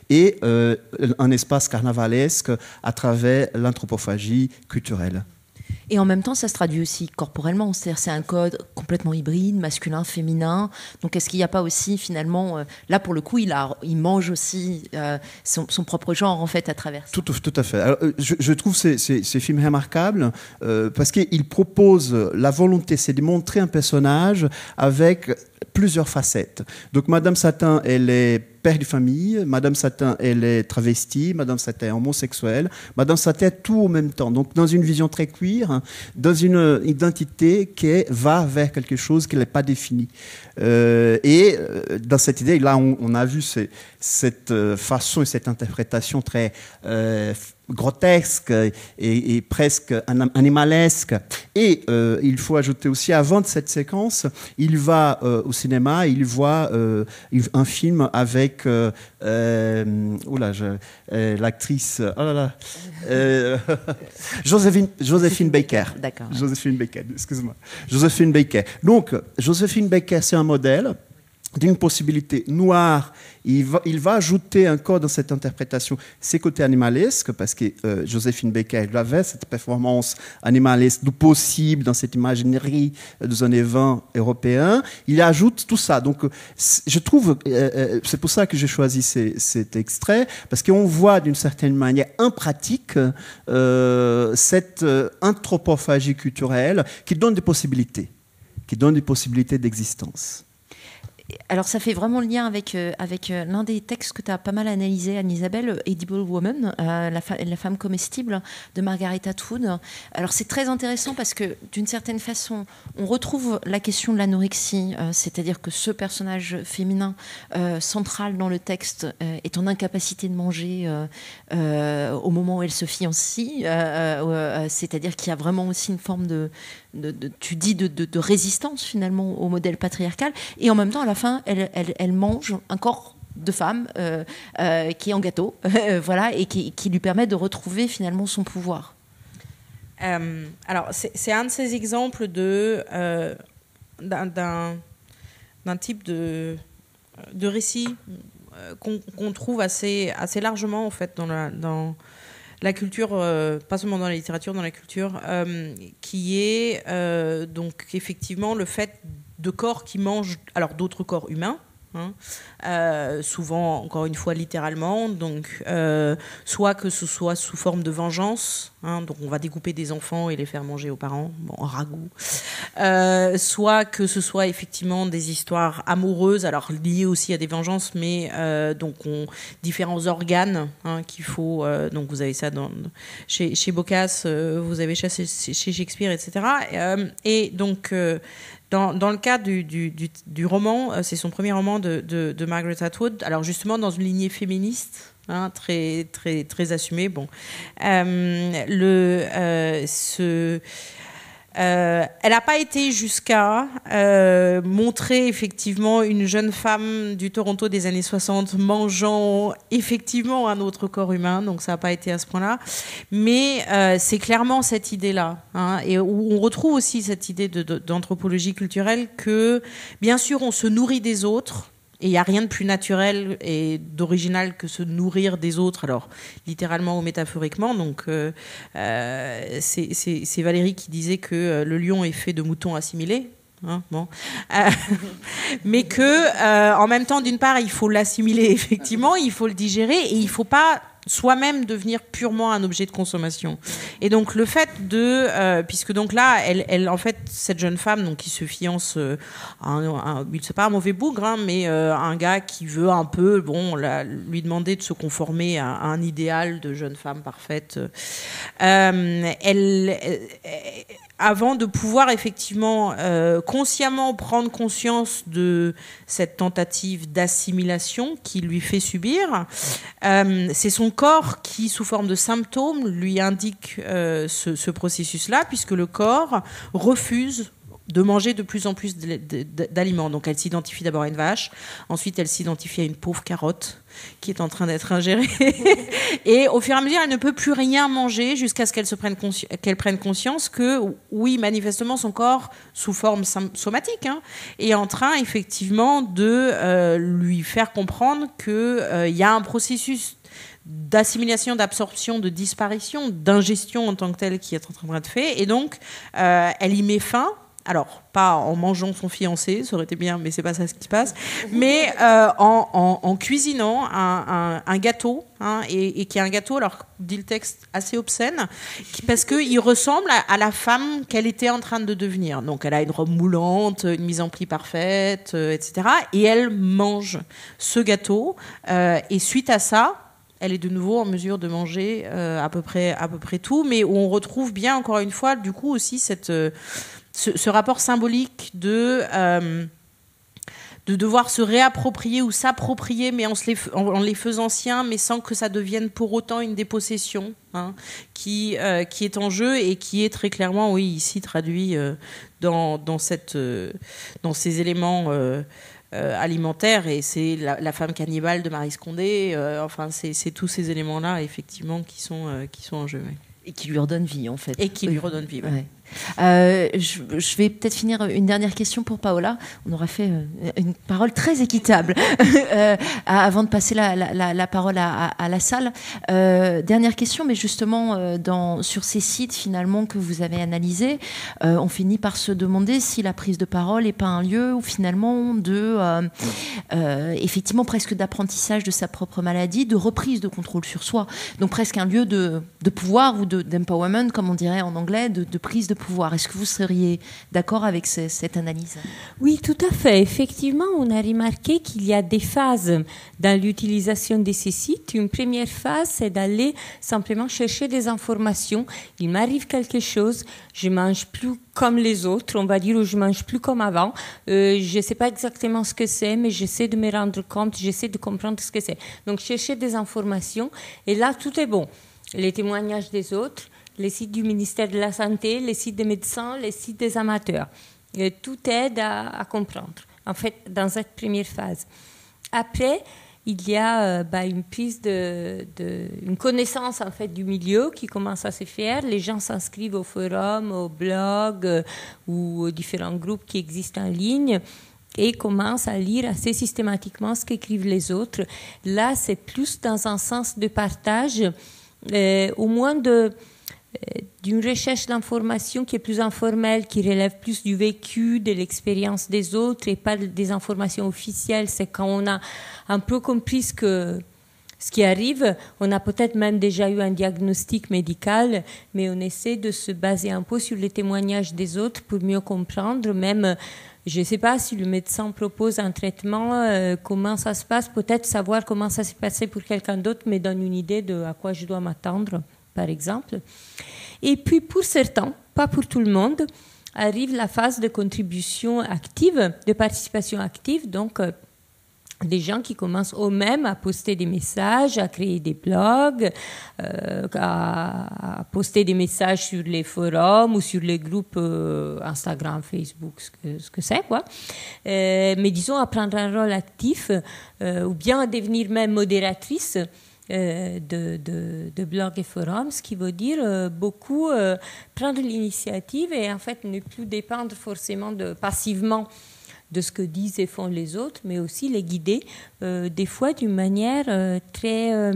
C: et un espace carnavalesque à travers l'anthropophagie culturelle.
B: Et en même temps, ça se traduit aussi corporellement. C'est-à-dire, c'est un code complètement hybride, masculin, féminin. Donc, est-ce qu'il n'y a pas aussi, finalement, là, pour le coup, il mange aussi son propre genre, en fait, à travers ça.
C: Tout à fait. Alors, je trouve ces films remarquables parce qu'ils proposent la volonté, c'est de montrer un personnage avec plusieurs facettes. Donc, Madame Satin, elle est père de famille, Madame Satin, elle est travestie, Madame Satin est homosexuelle, Madame Satin est tout en même temps. Donc, dans une vision très queer, dans une identité qui va vers quelque chose qui n'est pas défini. Et dans cette idée, là, on a vu cette façon et cette interprétation très grotesque et presque animalesque. Et il faut ajouter aussi, avant de cette séquence, il va au cinéma, il voit un film avec l'actrice Joséphine Baker.
B: D'accord.
C: Joséphine Baker, excuse-moi. Joséphine Baker. Donc, Joséphine Baker, c'est un modèle d'une possibilité noire. Il va ajouter encore dans cette interprétation ses côtés animalesques, parce que Joséphine Baker avait cette performance animalesque du possible dans cette imaginerie des années 20 européens. Il ajoute tout ça. Donc, je trouve, c'est pour ça que j'ai choisi cet extrait, parce qu'on voit d'une certaine manière en pratique cette anthropophagie culturelle qui donne des possibilités d'existence.
B: Alors ça fait vraiment le lien avec l'un des textes que tu as pas mal analysé, Anne-Isabelle, Edible Woman, la femme comestible de Margaret Atwood. Alors c'est très intéressant parce que d'une certaine façon, on retrouve la question de l'anorexie, c'est-à-dire que ce personnage féminin central dans le texte est en incapacité de manger au moment où elle se fiancie, c'est-à-dire qu'il y a vraiment aussi une forme de résistance finalement au modèle patriarcal, et en même temps à la fin elle mange un corps de femme qui est en gâteau voilà, et qui lui permet de retrouver finalement son pouvoir.
D: Alors c'est un de ces exemples d'un type de récit qu'on trouve assez largement en fait dans la culture, pas seulement dans la littérature, dans la culture, qui est donc effectivement le fait de corps qui mangent alors d'autres corps humains, souvent encore une fois littéralement, donc soit que ce soit sous forme de vengeance, donc on va découper des enfants et les faire manger aux parents, en ragoût, soit que ce soit effectivement des histoires amoureuses, alors liées aussi à des vengeances, mais donc différents organes qu'il faut, donc vous avez ça chez Boccace, vous avez ça chez Shakespeare, etc. Et donc dans le cas du roman, c'est son premier roman de Margaret Atwood, alors justement dans une lignée féministe, très, très, très assumée. Bon. Elle n'a pas été jusqu'à montrer effectivement une jeune femme du Toronto des années 60 mangeant effectivement un autre corps humain, donc ça n'a pas été à ce point-là, mais c'est clairement cette idée-là, et où on retrouve aussi cette idée d'anthropologie culturelle que bien sûr on se nourrit des autres. Et il n'y a rien de plus naturel et d'original que se nourrir des autres, alors littéralement ou métaphoriquement. Donc c'est Valérie qui disait que le lion est fait de moutons assimilés. Bon. Mais que en même temps, d'une part, il faut l'assimiler effectivement, il faut le digérer, et il ne faut pas soi-même devenir purement un objet de consommation. Et donc le fait puisque donc là, elle en fait, cette jeune femme donc qui se fiance c'est pas un mauvais bougre, mais un gars qui veut un peu lui demander de se conformer à un idéal de jeune femme parfaite. Avant de pouvoir effectivement consciemment prendre conscience de cette tentative d'assimilation qui lui fait subir, c'est son corps qui, sous forme de symptômes, lui indique ce processus-là, puisque le corps refuse de manger de plus en plus d'aliments. Donc elle s'identifie d'abord à une vache, ensuite elle s'identifie à une pauvre carotte qui est en train d'être ingérée, et au fur et à mesure elle ne peut plus rien manger jusqu'à ce qu'elle prenne conscience que oui, manifestement son corps, sous forme somatique, est en train effectivement de lui faire comprendre qu'il y a un processus d'assimilation, d'absorption, de disparition, d'ingestion en tant que telle qui est en train d'être fait, et donc elle y met fin. Alors, pas en mangeant son fiancé, ça aurait été bien, mais c'est pas ça ce qui se passe, mais en cuisinant un gâteau, et qui est un gâteau, alors dit le texte, assez obscène, parce qu'il ressemble à la femme qu'elle était en train de devenir. Donc elle a une robe moulante, une mise en pli parfaite, etc. Et elle mange ce gâteau, et suite à ça, elle est de nouveau en mesure de manger à peu près tout, mais où on retrouve bien, encore une fois, du coup aussi ce rapport symbolique de devoir se réapproprier ou s'approprier, mais en les faisant siens, mais sans que ça devienne pour autant une dépossession, qui est en jeu, et qui est très clairement, oui, ici traduit dans ces éléments alimentaires, et c'est la femme cannibale de Maryse Condé, enfin c'est tous ces éléments-là effectivement qui sont en jeu. Ouais.
B: Et qui lui redonne vie, en fait.
D: Et qui lui redonne vie,
B: ouais. Je vais peut-être finir une dernière question pour Paola. On aura fait une parole très équitable avant de passer la parole à la salle. Dernière question, mais justement, sur ces sites finalement que vous avez analysés, on finit par se demander si la prise de parole n'est pas un lieu où finalement effectivement presque d'apprentissage de sa propre maladie, de reprise de contrôle sur soi. Donc presque un lieu de pouvoir ou d'empowerment, comme on dirait en anglais, de prise de pouvoir. Est-ce que vous seriez d'accord avec cette analyse?
E: Oui, tout à fait. Effectivement, on a remarqué qu'il y a des phases dans l'utilisation de ces sites. Une première phase, c'est d'aller simplement chercher des informations. Il m'arrive quelque chose, je mange plus comme les autres, on va dire, ou je mange plus comme avant. Je ne sais pas exactement ce que c'est, mais j'essaie de me rendre compte, j'essaie de comprendre ce que c'est. Donc, chercher des informations, et là, tout est bon. Les témoignages des autres, les sites du ministère de la Santé, les sites des médecins, les sites des amateurs. Et tout aide à comprendre, en fait, dans cette première phase. Après, il y a une prise une connaissance en fait du milieu qui commence à se faire. Les gens s'inscrivent au forum, au blog ou aux différents groupes qui existent en ligne et commencent à lire assez systématiquement ce qu'écrivent les autres. Là, c'est plus dans un sens de partage, au moins d'une recherche d'information qui est plus informelle, qui relève plus du vécu, de l'expérience des autres et pas des informations officielles. C'est quand on a un peu compris ce qui arrive, on a peut-être même déjà eu un diagnostic médical, mais on essaie de se baser un peu sur les témoignages des autres pour mieux comprendre. Même, je ne sais pas si le médecin propose un traitement, comment ça se passe, peut-être savoir comment ça s'est passé pour quelqu'un d'autre me donne une idée de à quoi je dois m'attendre, par exemple. Et puis, pour certains, pas pour tout le monde, arrive la phase de contribution active, de participation active, donc des gens qui commencent eux-mêmes à poster des messages, à créer des blogs, à poster des messages sur les forums ou sur les groupes Instagram, Facebook, ce que c'est, quoi. Mais disons, à prendre un rôle actif ou bien à devenir même modératrice de blogs et forums, ce qui veut dire beaucoup prendre l'initiative et en fait ne plus dépendre forcément passivement de ce que disent et font les autres, mais aussi les guider, des fois d'une manière très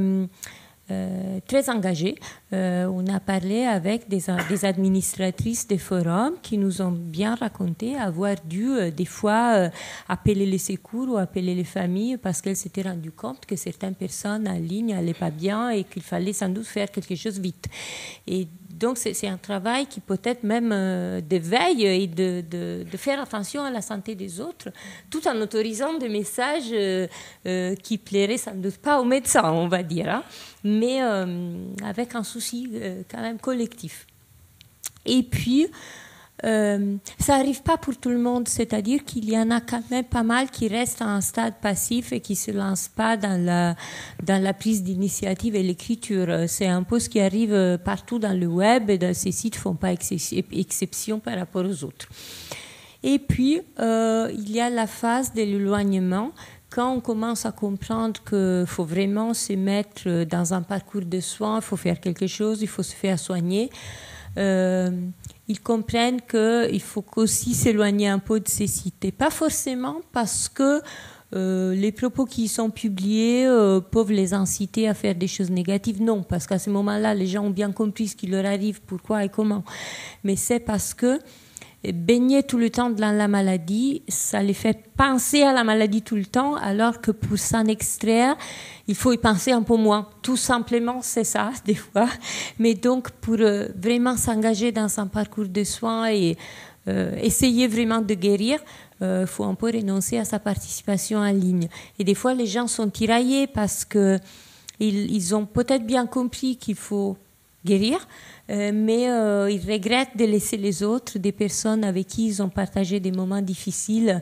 E: engagée. On a parlé avec des administratrices des forums qui nous ont bien raconté avoir dû des fois appeler les secours ou appeler les familles parce qu'elles s'étaient rendues compte que certaines personnes en ligne n'allaient pas bien et qu'il fallait sans doute faire quelque chose vite. Et donc, c'est un travail qui peut être même de veille et de faire attention à la santé des autres, tout en autorisant des messages qui plairaient sans doute pas aux médecins, on va dire, hein, mais avec un souci quand même collectif. Et puis, ça n'arrive pas pour tout le monde, c'est-à-dire qu'il y en a quand même pas mal qui restent à un stade passif et qui ne se lancent pas dans la prise d'initiative et l'écriture. C'est un peu ce qui arrive partout dans le web et ces sites ne font pas exception par rapport aux autres. Et puis, il y a la phase de l'éloignement. Quand on commence à comprendre qu'il faut vraiment se mettre dans un parcours de soins, il faut faire quelque chose, il faut se faire soigner, ils comprennent qu'il faut aussi s'éloigner un peu de ces sites. Et pas forcément parce que les propos qui y sont publiés peuvent les inciter à faire des choses négatives. Non, parce qu'à ce moment-là, les gens ont bien compris ce qui leur arrive, pourquoi et comment. Mais c'est parce que baigner tout le temps dans la maladie, ça les fait penser à la maladie tout le temps, alors que pour s'en extraire, il faut y penser un peu moins. Tout simplement, c'est ça, des fois. Mais donc, pour vraiment s'engager dans un parcours de soins et essayer vraiment de guérir, il faut un peu renoncer à sa participation en ligne. Et des fois, les gens sont tiraillés parce qu'ils ont peut-être bien compris qu'il faut guérir, mais ils regrettent de laisser les autres, des personnes avec qui ils ont partagé des moments difficiles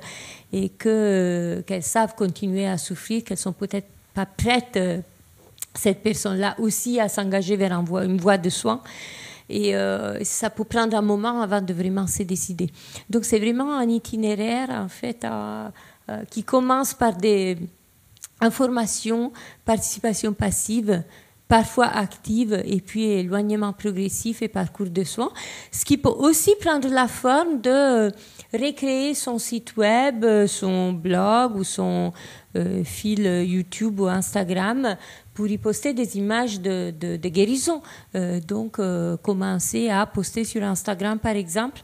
E: et qu'elles savent continuer à souffrir, qu'elles sont peut-être pas prêtes, cette personne-là aussi, à s'engager vers une voie de soins. Et ça peut prendre un moment avant de vraiment se décider. Donc c'est vraiment un itinéraire en fait qui commence par des informations, participation passive, parfois active, et puis éloignement progressif et parcours de soins, ce qui peut aussi prendre la forme de recréer son site web, son blog ou son fil YouTube ou Instagram pour y poster des images de guérison. Donc, commencer à poster sur Instagram, par exemple,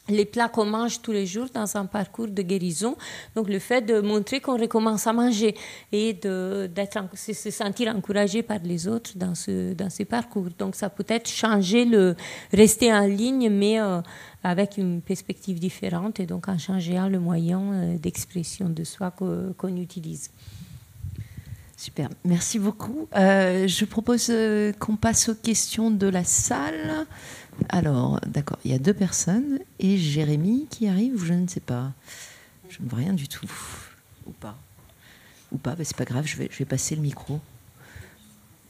E: les plats qu'on mange tous les jours dans un parcours de guérison. Donc le fait de montrer qu'on recommence à manger et de se sentir encouragé par les autres dans ces parcours. Donc ça peut être changer, rester en ligne, mais avec une perspective différente et donc en changeant le moyen d'expression de soi qu'on utilise.
B: Super, merci beaucoup. Je propose qu'on passe aux questions de la salle. Alors, d'accord, il y a 2 personnes et Jérémy qui arrive, ou je ne sais pas. Je ne vois rien du tout. Ou pas. Ou pas, mais c'est pas grave, je vais passer le micro.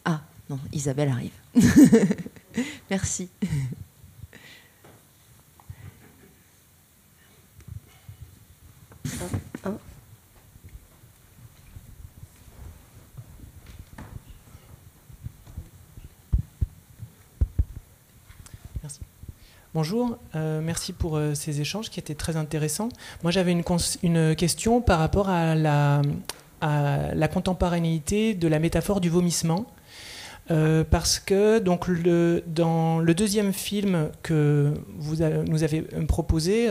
B: Ah, non, Isabelle arrive. Merci.
K: Bonjour, merci pour ces échanges qui étaient très intéressants. Moi, j'avais une question par rapport à la contemporanéité de la métaphore du vomissement. Parce que donc, dans le deuxième film que nous avez proposé,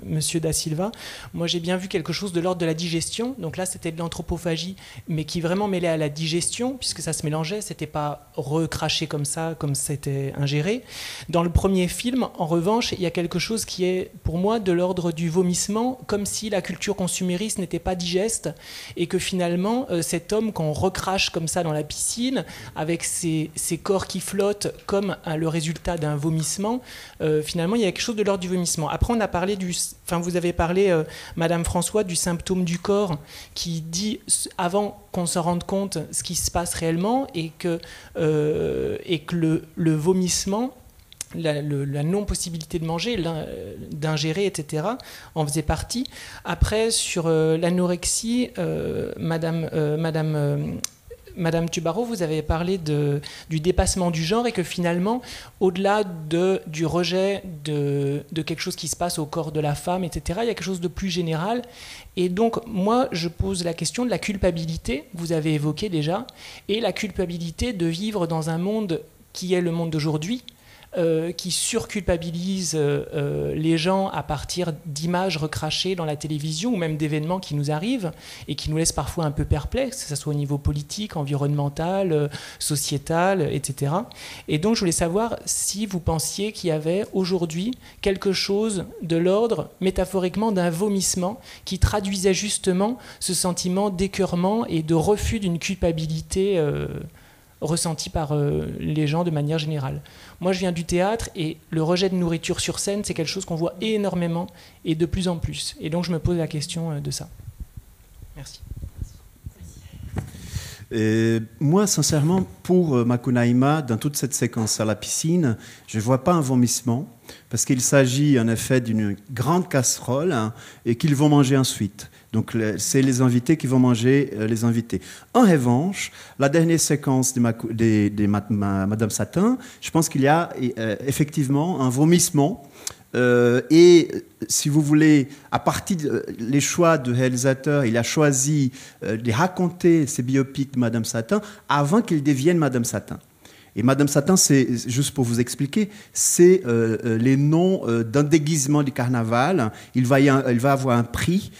K: Monsieur Da Silva, moi j'ai bien vu quelque chose de l'ordre de la digestion. Donc là c'était de l'anthropophagie, mais qui vraiment mêlait à la digestion, puisque ça se mélangeait, c'était pas recraché comme ça, comme c'était ingéré. Dans le premier film, en revanche, il y a quelque chose qui est pour moi de l'ordre du vomissement, comme si la culture consumériste n'était pas digeste, et que finalement cet homme qu'on recrache comme ça dans la piscine, avec ces corps qui flottent comme le résultat d'un vomissement, finalement il y a quelque chose de l'ordre du vomissement. Après on a parlé vous avez parlé, Madame François, du symptôme du corps qui dit avant qu'on s'en rende compte ce qui se passe réellement et que le vomissement, la non-possibilité de manger, d'ingérer, etc., en faisait partie. Après, sur l'anorexie, Madame Tubarro, vous avez parlé du dépassement du genre et que finalement, au-delà du rejet de quelque chose qui se passe au corps de la femme, etc., il y a quelque chose de plus général. Et donc, moi, je pose la question de la culpabilité, que vous avez évoquée déjà, et la culpabilité de vivre dans un monde qui est le monde d'aujourd'hui, qui surculpabilise les gens à partir d'images recrachées dans la télévision ou même d'événements qui nous arrivent et qui nous laissent parfois un peu perplexes, que ce soit au niveau politique, environnemental, sociétal, etc. Et donc je voulais savoir si vous pensiez qu'il y avait aujourd'hui quelque chose de l'ordre, métaphoriquement, d'un vomissement qui traduisait justement ce sentiment d'écœurement et de refus d'une culpabilité ressenti par les gens de manière générale. Moi, je viens du théâtre et le rejet de nourriture sur scène, c'est quelque chose qu'on voit énormément et de plus en plus. Et donc, je me pose la question de ça. Merci.
C: Moi, sincèrement, pour Macunaíma, dans toute cette séquence à la piscine, je ne vois pas un vomissement, parce qu'il s'agit en effet d'une grande casserole et qu'ils vont manger ensuite. Donc, c'est les invités qui vont manger les invités. En revanche, la dernière séquence de Madame Satin, je pense qu'il y a effectivement un vomissement. Et si vous voulez, à partir des choix du réalisateur, il a choisi de raconter ces biopics de Madame Satin avant qu'il devienne Madame Satin. Et Madame Satin, c'est, juste pour vous expliquer, c'est les noms d'un déguisement du carnaval. Il va avoir un prix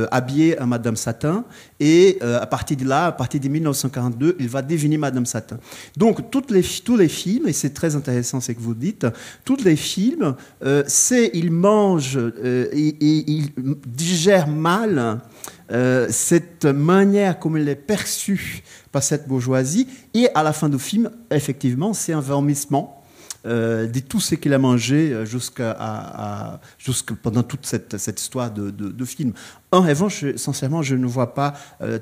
C: habillé à Madame Satin. Et à partir de là, à partir de 1942, il va devenir Madame Satin. Donc, tous les films, et c'est très intéressant ce que vous dites, tous les films, ils mangent et ils digèrent mal cette manière comme elle est perçue par cette bourgeoisie, et à la fin du film, effectivement, c'est un vomissement de tout ce qu'il a mangé pendant toute cette histoire de film. En revanche, sincèrement, je ne vois pas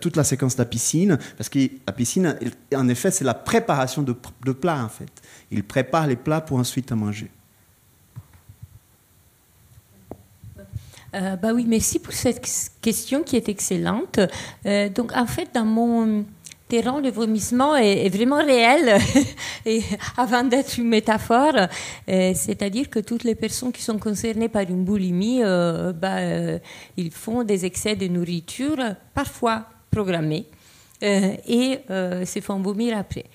C: toute la séquence de la piscine, parce que la piscine, en effet, c'est la préparation de plats, en fait. Il prépare les plats pour ensuite en manger.
E: Oui, merci pour cette question qui est excellente. Donc, en fait, dans mon terrain, le vomissement est vraiment réel, et avant d'être une métaphore, c'est-à-dire que toutes les personnes qui sont concernées par une boulimie, ils font des excès de nourriture, parfois programmés, et se font vomir après.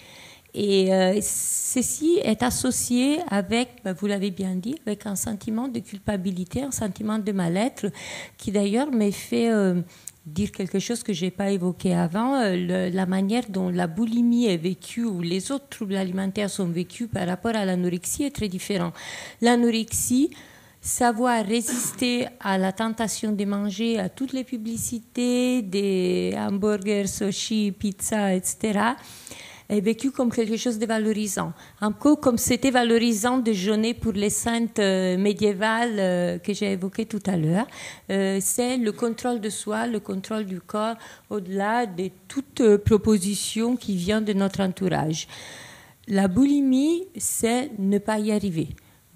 E: Et ceci est associé avec, vous l'avez bien dit, avec un sentiment de culpabilité, un sentiment de mal-être, qui d'ailleurs m'a fait dire quelque chose que je n'ai pas évoqué avant, la manière dont la boulimie est vécue ou les autres troubles alimentaires sont vécus par rapport à l'anorexie est très différent. L'anorexie, savoir résister à la tentation de manger, à toutes les publicités des hamburgers, sushi, pizza, etc., est vécu comme quelque chose de valorisant. Un peu comme c'était valorisant de jeûner pour les saintes médiévales que j'ai évoquées tout à l'heure. C'est le contrôle de soi, le contrôle du corps, au-delà de toute proposition qui vient de notre entourage. La boulimie, c'est ne pas y arriver.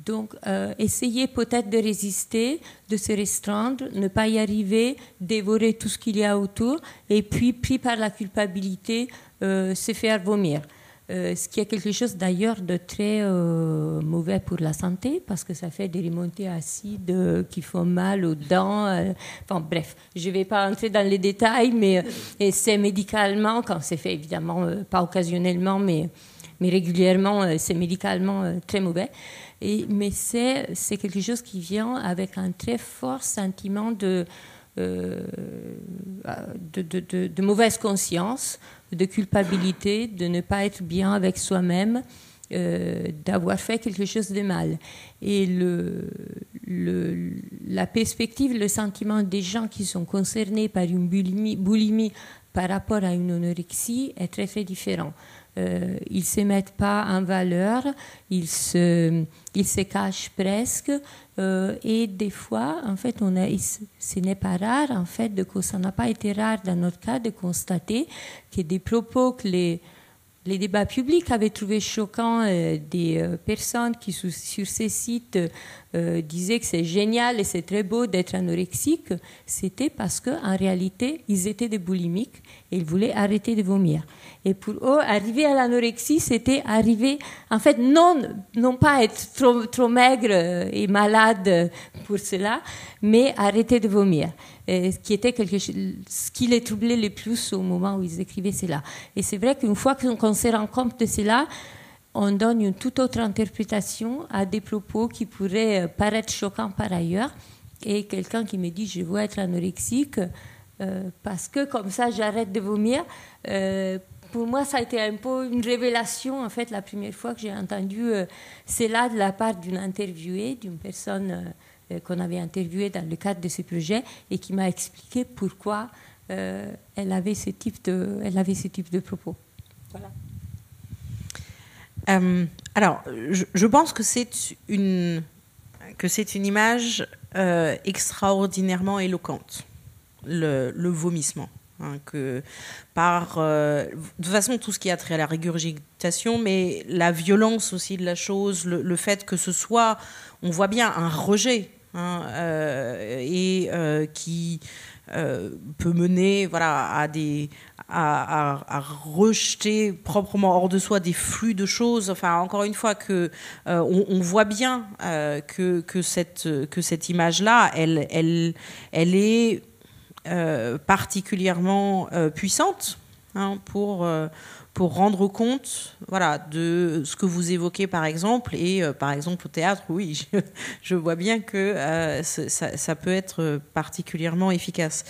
E: Donc, essayer peut-être de résister, de se restreindre, ne pas y arriver, dévorer tout ce qu'il y a autour, et puis, pris par la culpabilité, se faire vomir. Ce qui est quelque chose d'ailleurs de très mauvais pour la santé, parce que ça fait des remontées acides qui font mal aux dents. Enfin bref, je ne vais pas entrer dans les détails, mais c'est médicalement, quand c'est fait évidemment, pas occasionnellement, mais régulièrement, c'est médicalement très mauvais. Mais c'est quelque chose qui vient avec un très fort sentiment de mauvaise conscience, de culpabilité, de ne pas être bien avec soi-même, d'avoir fait quelque chose de mal. Et la perspective, le sentiment des gens qui sont concernés par une boulimie par rapport à une anorexie est très très différent. Ils ne se mettent pas en valeur, ils se cachent presque, et des fois, en fait, ce n'est pas rare, en fait, ça n'a pas été rare dans notre cas de constater que des propos que les débats publics avaient trouvé choquants, des personnes qui sur ces sites disaient que c'est génial et c'est très beau d'être anorexique, c'était parce qu'en réalité, ils étaient des boulimiques et ils voulaient arrêter de vomir. Et pour eux, arriver à l'anorexie, c'était arriver, en fait, non pas être trop maigre et malade pour cela, mais arrêter de vomir. Ce qui était ce qui les troublait le plus au moment où ils écrivaient cela. Et c'est vrai qu'une fois qu'on se rend compte de cela, on donne une toute autre interprétation à des propos qui pourraient paraître choquants par ailleurs. Et quelqu'un qui me dit « je veux être anorexique parce que comme ça j'arrête de vomir », pour moi, ça a été un peu une révélation, en fait, la première fois que j'ai entendu cela de la part d'une interviewée, d'une personne qu'on avait interviewée dans le cadre de ce projet et qui m'a expliqué pourquoi elle avait ce type de propos. Voilà.
D: Alors, je pense que c'est une image extraordinairement éloquente, le vomissement. Que de toute façon, tout ce qui a trait à la régurgitation, mais la violence aussi de la chose, le fait que ce soit, on voit bien, un rejet, qui peut mener à rejeter proprement hors de soi des flux de choses. Enfin, encore une fois, on voit bien que cette image-là, elle est particulièrement puissante pour rendre compte de ce que vous évoquez par exemple, et par exemple au théâtre, oui, je vois bien que ça peut être particulièrement efficace.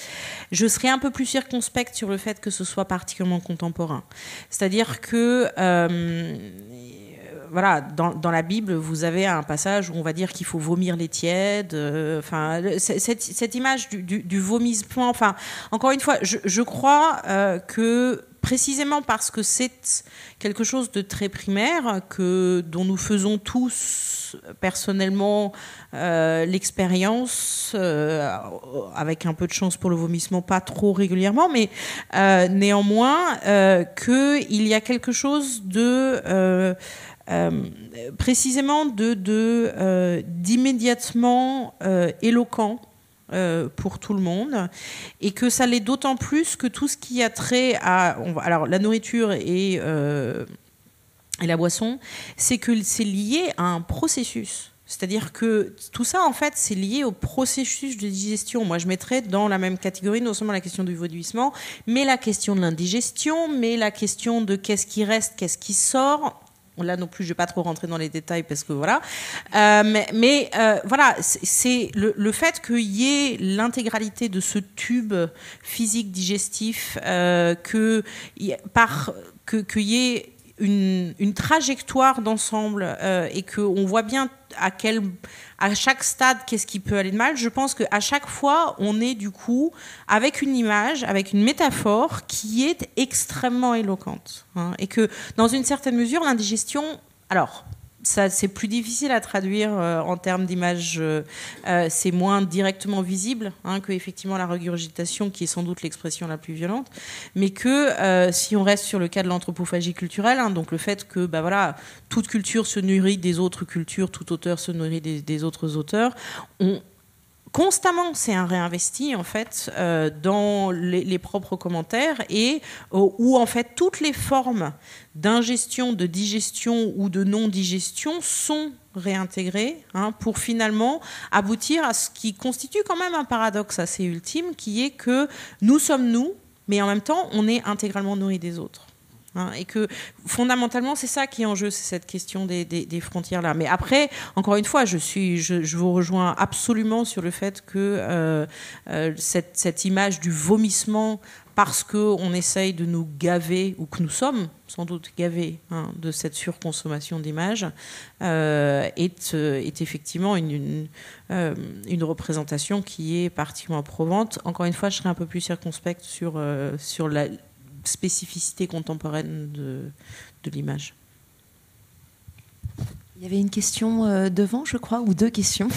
D: Je serais un peu plus circonspecte sur le fait que ce soit particulièrement contemporain. C'est-à-dire que dans la Bible, vous avez un passage où on va dire qu'il faut vomir les tièdes. Cette image du vomissement. Enfin, encore une fois, je crois que précisément parce que c'est quelque chose de très primaire, dont nous faisons tous personnellement l'expérience, avec un peu de chance pour le vomissement, pas trop régulièrement, mais néanmoins qu'il y a quelque chose de précisément d'immédiatement éloquent pour tout le monde, et que ça l'est d'autant plus que tout ce qui a trait à la nourriture et la boisson, c'est que c'est lié à un processus. C'est-à-dire que tout ça, en fait, c'est lié au processus de digestion. Moi, je mettrais dans la même catégorie non seulement la question du vaudouissement, mais la question de l'indigestion, mais la question de qu'est-ce qui reste, qu'est-ce qui sort. Là non plus, je ne vais pas trop rentrer dans les détails parce que voilà. Voilà, c'est le fait qu'il y ait l'intégralité de ce tube physique digestif, qu'il y ait une trajectoire d'ensemble et qu'on voit bien à chaque stade qu'est-ce qui peut aller de mal. Je pense qu'à chaque fois, on est du coup avec une image, avec une métaphore qui est extrêmement éloquente. Hein, et que dans une certaine mesure, l'indigestion... Alors, ça, c'est plus difficile à traduire en termes d'image, c'est moins directement visible que effectivement la régurgitation, qui est sans doute l'expression la plus violente, mais que si on reste sur le cas de l'anthropophagie culturelle, donc le fait que voilà, toute culture se nourrit des autres cultures, tout auteur se nourrit des autres auteurs, constamment, c'est un réinvesti en fait dans les propres commentaires et où en fait toutes les formes d'ingestion, de digestion ou de non-digestion sont réintégrées pour finalement aboutir à ce qui constitue quand même un paradoxe assez ultime, qui est que nous sommes nous, mais en même temps on est intégralement nourri des autres. Et que fondamentalement c'est ça qui est en jeu, c'est cette question des frontières là. Mais après, encore une fois, je vous rejoins absolument sur le fait que cette image du vomissement, parce qu'on essaye de nous gaver, ou que nous sommes sans doute gavés de cette surconsommation d'images, est effectivement une représentation qui est particulièrement probante. Encore une fois, je serais un peu plus circonspecte sur la spécificité contemporaine de l'image.
B: Il y avait une question devant, je crois, ou deux questions.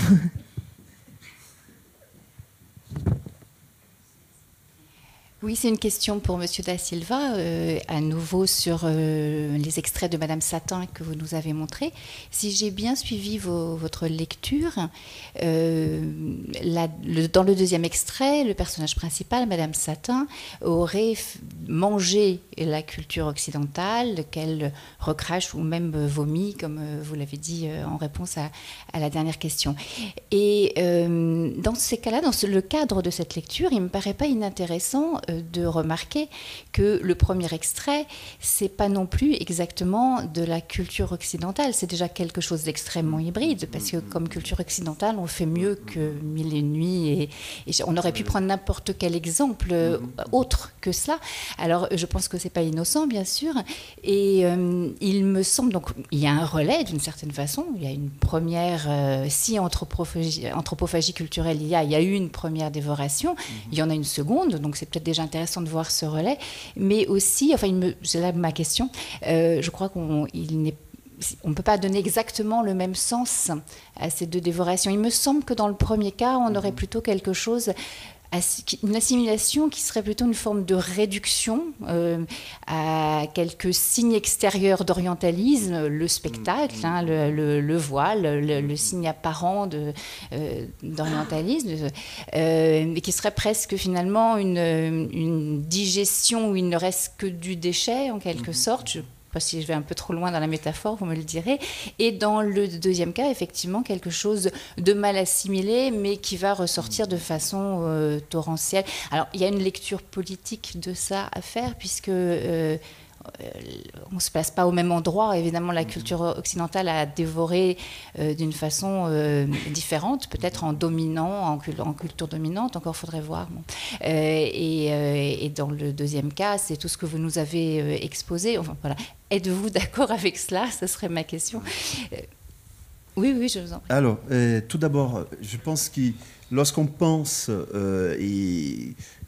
L: Oui, c'est une question pour Monsieur Da Silva, à nouveau sur les extraits de Madame Satin que vous nous avez montrés. Si j'ai bien suivi votre lecture, dans le deuxième extrait, le personnage principal, Madame Satin, aurait mangé la culture occidentale, qu'elle recrache ou même vomit, comme vous l'avez dit en réponse à la dernière question. Et dans ces cas-là, dans le cadre de cette lecture, il ne me paraît pas inintéressant de remarquer que le premier extrait, c'est pas non plus exactement de la culture occidentale. C'est déjà quelque chose d'extrêmement hybride, parce que comme culture occidentale, on fait mieux que Mille et une nuits, et on aurait pu prendre n'importe quel exemple autre que cela. Alors, je pense que c'est pas innocent, bien sûr, et il me semble, donc, il y a un relais d'une certaine façon. Il y a une première, si anthropophagie culturelle il y a eu une première dévoration, il y en a une seconde, donc c'est peut-être déjà intéressant de voir ce relais, mais aussi, enfin, c'est là ma question, je crois qu'on ne peut pas donner exactement le même sens à ces deux dévorations. Il me semble que dans le premier cas, on aurait plutôt quelque chose, une assimilation qui serait plutôt une forme de réduction à quelques signes extérieurs d'orientalisme, le spectacle, le voile, le signe apparent d'orientalisme, mais qui serait presque finalement une digestion où il ne reste que du déchet en quelque sorte. Si je vais un peu trop loin dans la métaphore, vous me le direz. Et dans le deuxième cas, effectivement, quelque chose de mal assimilé, mais qui va ressortir de façon torrentielle. Alors, il y a une lecture politique de ça à faire, puisque on ne se place pas au même endroit. Évidemment, la culture occidentale a dévoré d'une façon différente, peut-être en dominant, en culture dominante, encore faudrait voir. Bon. Et dans le deuxième cas, c'est tout ce que vous nous avez exposé. Enfin, voilà. Êtes-vous d'accord avec cela? Ce serait ma question. Oui, je vous en prie.
C: Alors, tout d'abord, je pense que lorsqu'on pense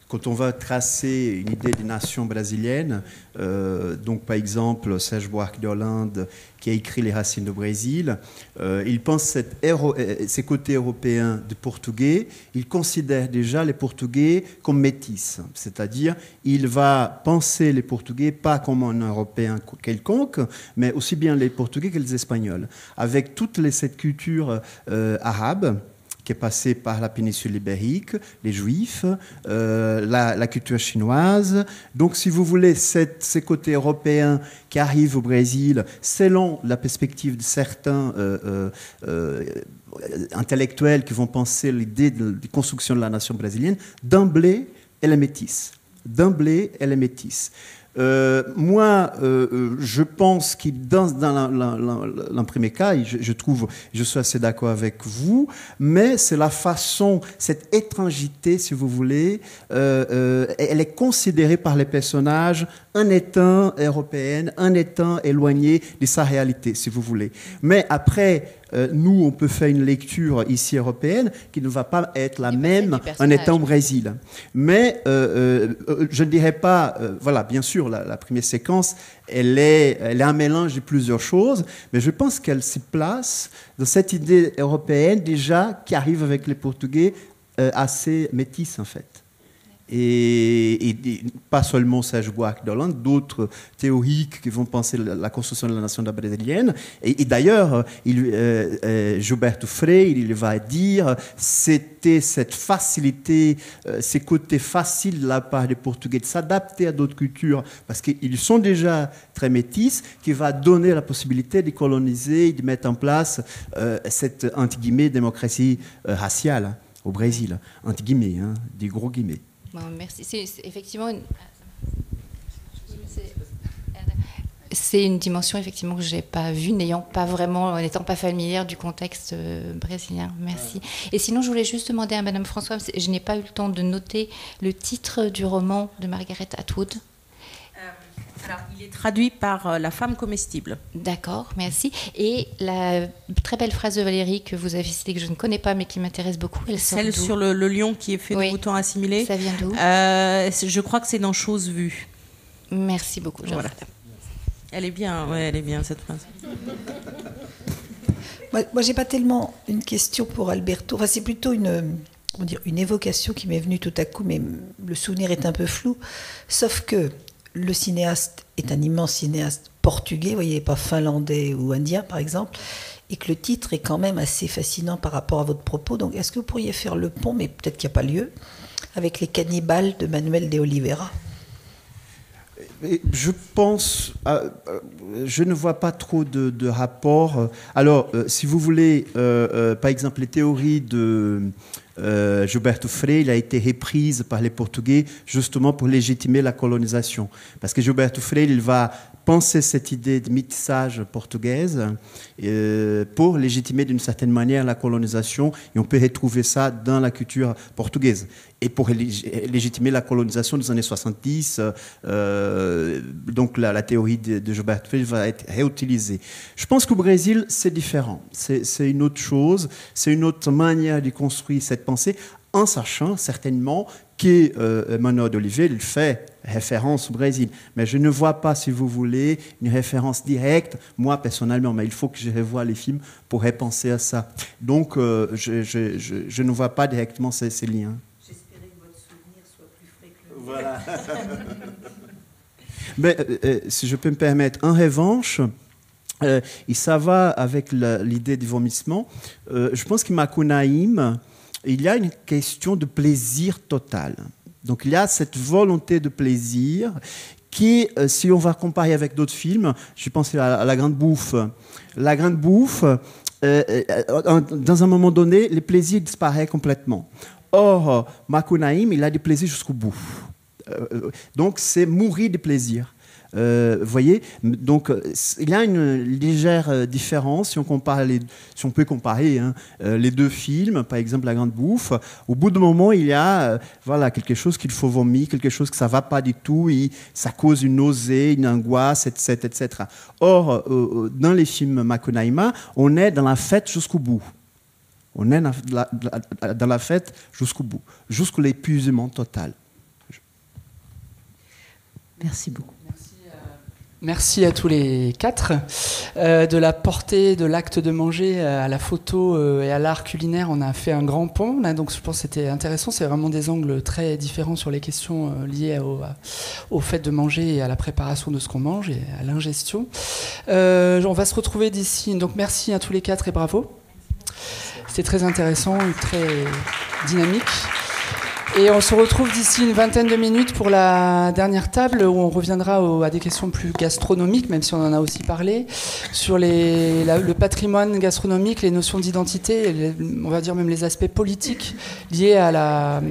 C: quand on va tracer une idée des nations brésiliennes, donc par exemple Sérgio Buarque de Holanda qui a écrit Les Racines du Brésil, il pense ces côtés européens du portugais, il considère déjà les Portugais comme métis, c'est-à-dire il va penser les Portugais pas comme un Européen quelconque, mais aussi bien les Portugais que les Espagnols, avec toute cette culture arabe qui est passé par la péninsule ibérique, les Juifs, la culture chinoise. Donc, si vous voulez, ces côtés européens qui arrivent au Brésil, selon la perspective de certains intellectuels qui vont penser l'idée de construction de la nation brésilienne, d'emblée, elle est métisse. D'emblée, elle est métisse. Je pense que dans premier cas, je suis assez d'accord avec vous, mais c'est la façon, cette étrangeté, si vous voulez, elle est considérée par les personnages en étant européenne, en étant éloignée de sa réalité, si vous voulez. Mais après, nous, on peut faire une lecture ici européenne qui ne va pas être la même en étant au Brésil. Mais je ne dirais pas, voilà, bien sûr, la première séquence, elle est un mélange de plusieurs choses, mais je pense qu'elle se place dans cette idée européenne déjà qui arrive avec les Portugais assez métisse, en fait. Et pas seulement Sérgio Buarque de Holanda, d'autres théoriques qui vont penser la construction de la nation brésilienne. Et d'ailleurs, Gilberto Freire, il va dire, c'était cette facilité, ces côtés faciles de la part des Portugais de s'adapter à d'autres cultures, parce qu'ils sont déjà très métis, qui va donner la possibilité de coloniser, de mettre en place cette, entre guillemets, démocratie raciale au Brésil. Entre guillemets, hein, des gros guillemets.
L: Bon, merci. C'est effectivement c'est une dimension effectivement que j'ai pas vue, en n'étant pas familière du contexte brésilien. Merci. Et sinon, je voulais juste demander à Madame François, je n'ai pas eu le temps de noter le titre du roman de Margaret Atwood.
D: Alors, il est traduit par La femme comestible.
L: D'accord, merci. Et la très belle phrase de Valérie que vous avez citée, que je ne connais pas, mais qui m'intéresse beaucoup, elle sort
D: Celle
L: d'où?
D: sur le lion qui est fait de boutons assimilés.
L: Ça vient d'où?
D: Je crois que c'est dans Chose vue.
L: Merci beaucoup.
D: Voilà. Elle est bien, ouais, elle est bien cette phrase.
M: Moi, j'ai pas tellement une question pour Alberto. Enfin, c'est plutôt une évocation qui m'est venue tout à coup, mais le souvenir est un peu flou. Sauf que le cinéaste est un immense cinéaste portugais, vous voyez, pas finlandais ou indien, par exemple, et que le titre est quand même assez fascinant par rapport à votre propos. Donc, est-ce que vous pourriez faire le pont, mais peut-être qu'il n'y a pas lieu, avec Les Cannibales de Manuel de Oliveira?
C: Je pense, je ne vois pas trop de rapport. Alors, si vous voulez, par exemple, les théories de Gilberto Freire, il a été reprise par les Portugais justement pour légitimer la colonisation. Parce que Gilberto Freire, il va penser cette idée de métissage portugaise pour légitimer d'une certaine manière la colonisation, et on peut retrouver ça dans la culture portugaise. Et pour légitimer la colonisation des années 70, donc la théorie de Gilberto Freire va être réutilisée. Je pense qu'au Brésil, c'est différent. C'est une autre chose, c'est une autre manière de construire cette pensée, en sachant certainement que Manuel de Oliveira, il fait référence au Brésil. Mais je ne vois pas, si vous voulez, une référence directe, moi personnellement, mais il faut que je revoie les films pour repenser à ça. Donc, je ne vois pas directement ces liens.
M: J'espérais que votre souvenir soit plus frais que le mien.
C: Voilà. Mais, si je peux me permettre, en revanche, et ça va avec l'idée du vomissement, je pense que Macunaíma, il y a une question de plaisir total. Donc il y a cette volonté de plaisir qui, si on va comparer avec d'autres films, je pense à La Grande Bouffe. La Grande Bouffe, dans un moment donné, le plaisir disparaît complètement. Or, Macunaíma, il a du plaisir jusqu'au bout. Donc c'est mourir de plaisir. Vous voyez, donc il y a une légère différence si on peut comparer les deux films, par exemple La Grande Bouffe. Au bout d'un moment, il y a voilà, quelque chose qu'il faut vomir, quelque chose que ça ne va pas du tout, et ça cause une nausée, une angoisse, etc. Or, dans les films Macunaíma, on est dans la fête jusqu'au bout. On est dans la fête jusqu'au bout, jusqu'à l'épuisement total.
D: Merci beaucoup.
A: Merci à tous les quatre. De la portée de l'acte de manger à la photo et à l'art culinaire, on a fait un grand pont. Donc je pense que c'était intéressant. C'est vraiment des angles très différents sur les questions liées au fait de manger et à la préparation de ce qu'on mange et à l'ingestion. On va se retrouver d'ici. Donc merci à tous les quatre et bravo. C'était très intéressant et très dynamique. Et on se retrouve d'ici une vingtaine de minutes pour la dernière table où on reviendra à des questions plus gastronomiques, même si on en a aussi parlé, sur le patrimoine gastronomique, les notions d'identité, on va dire même les aspects politiques liés à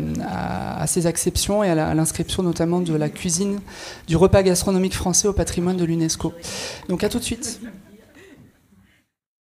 A: ces acceptions et à l'inscription notamment de la cuisine, du repas gastronomique français au patrimoine de l'UNESCO. Donc à tout de suite.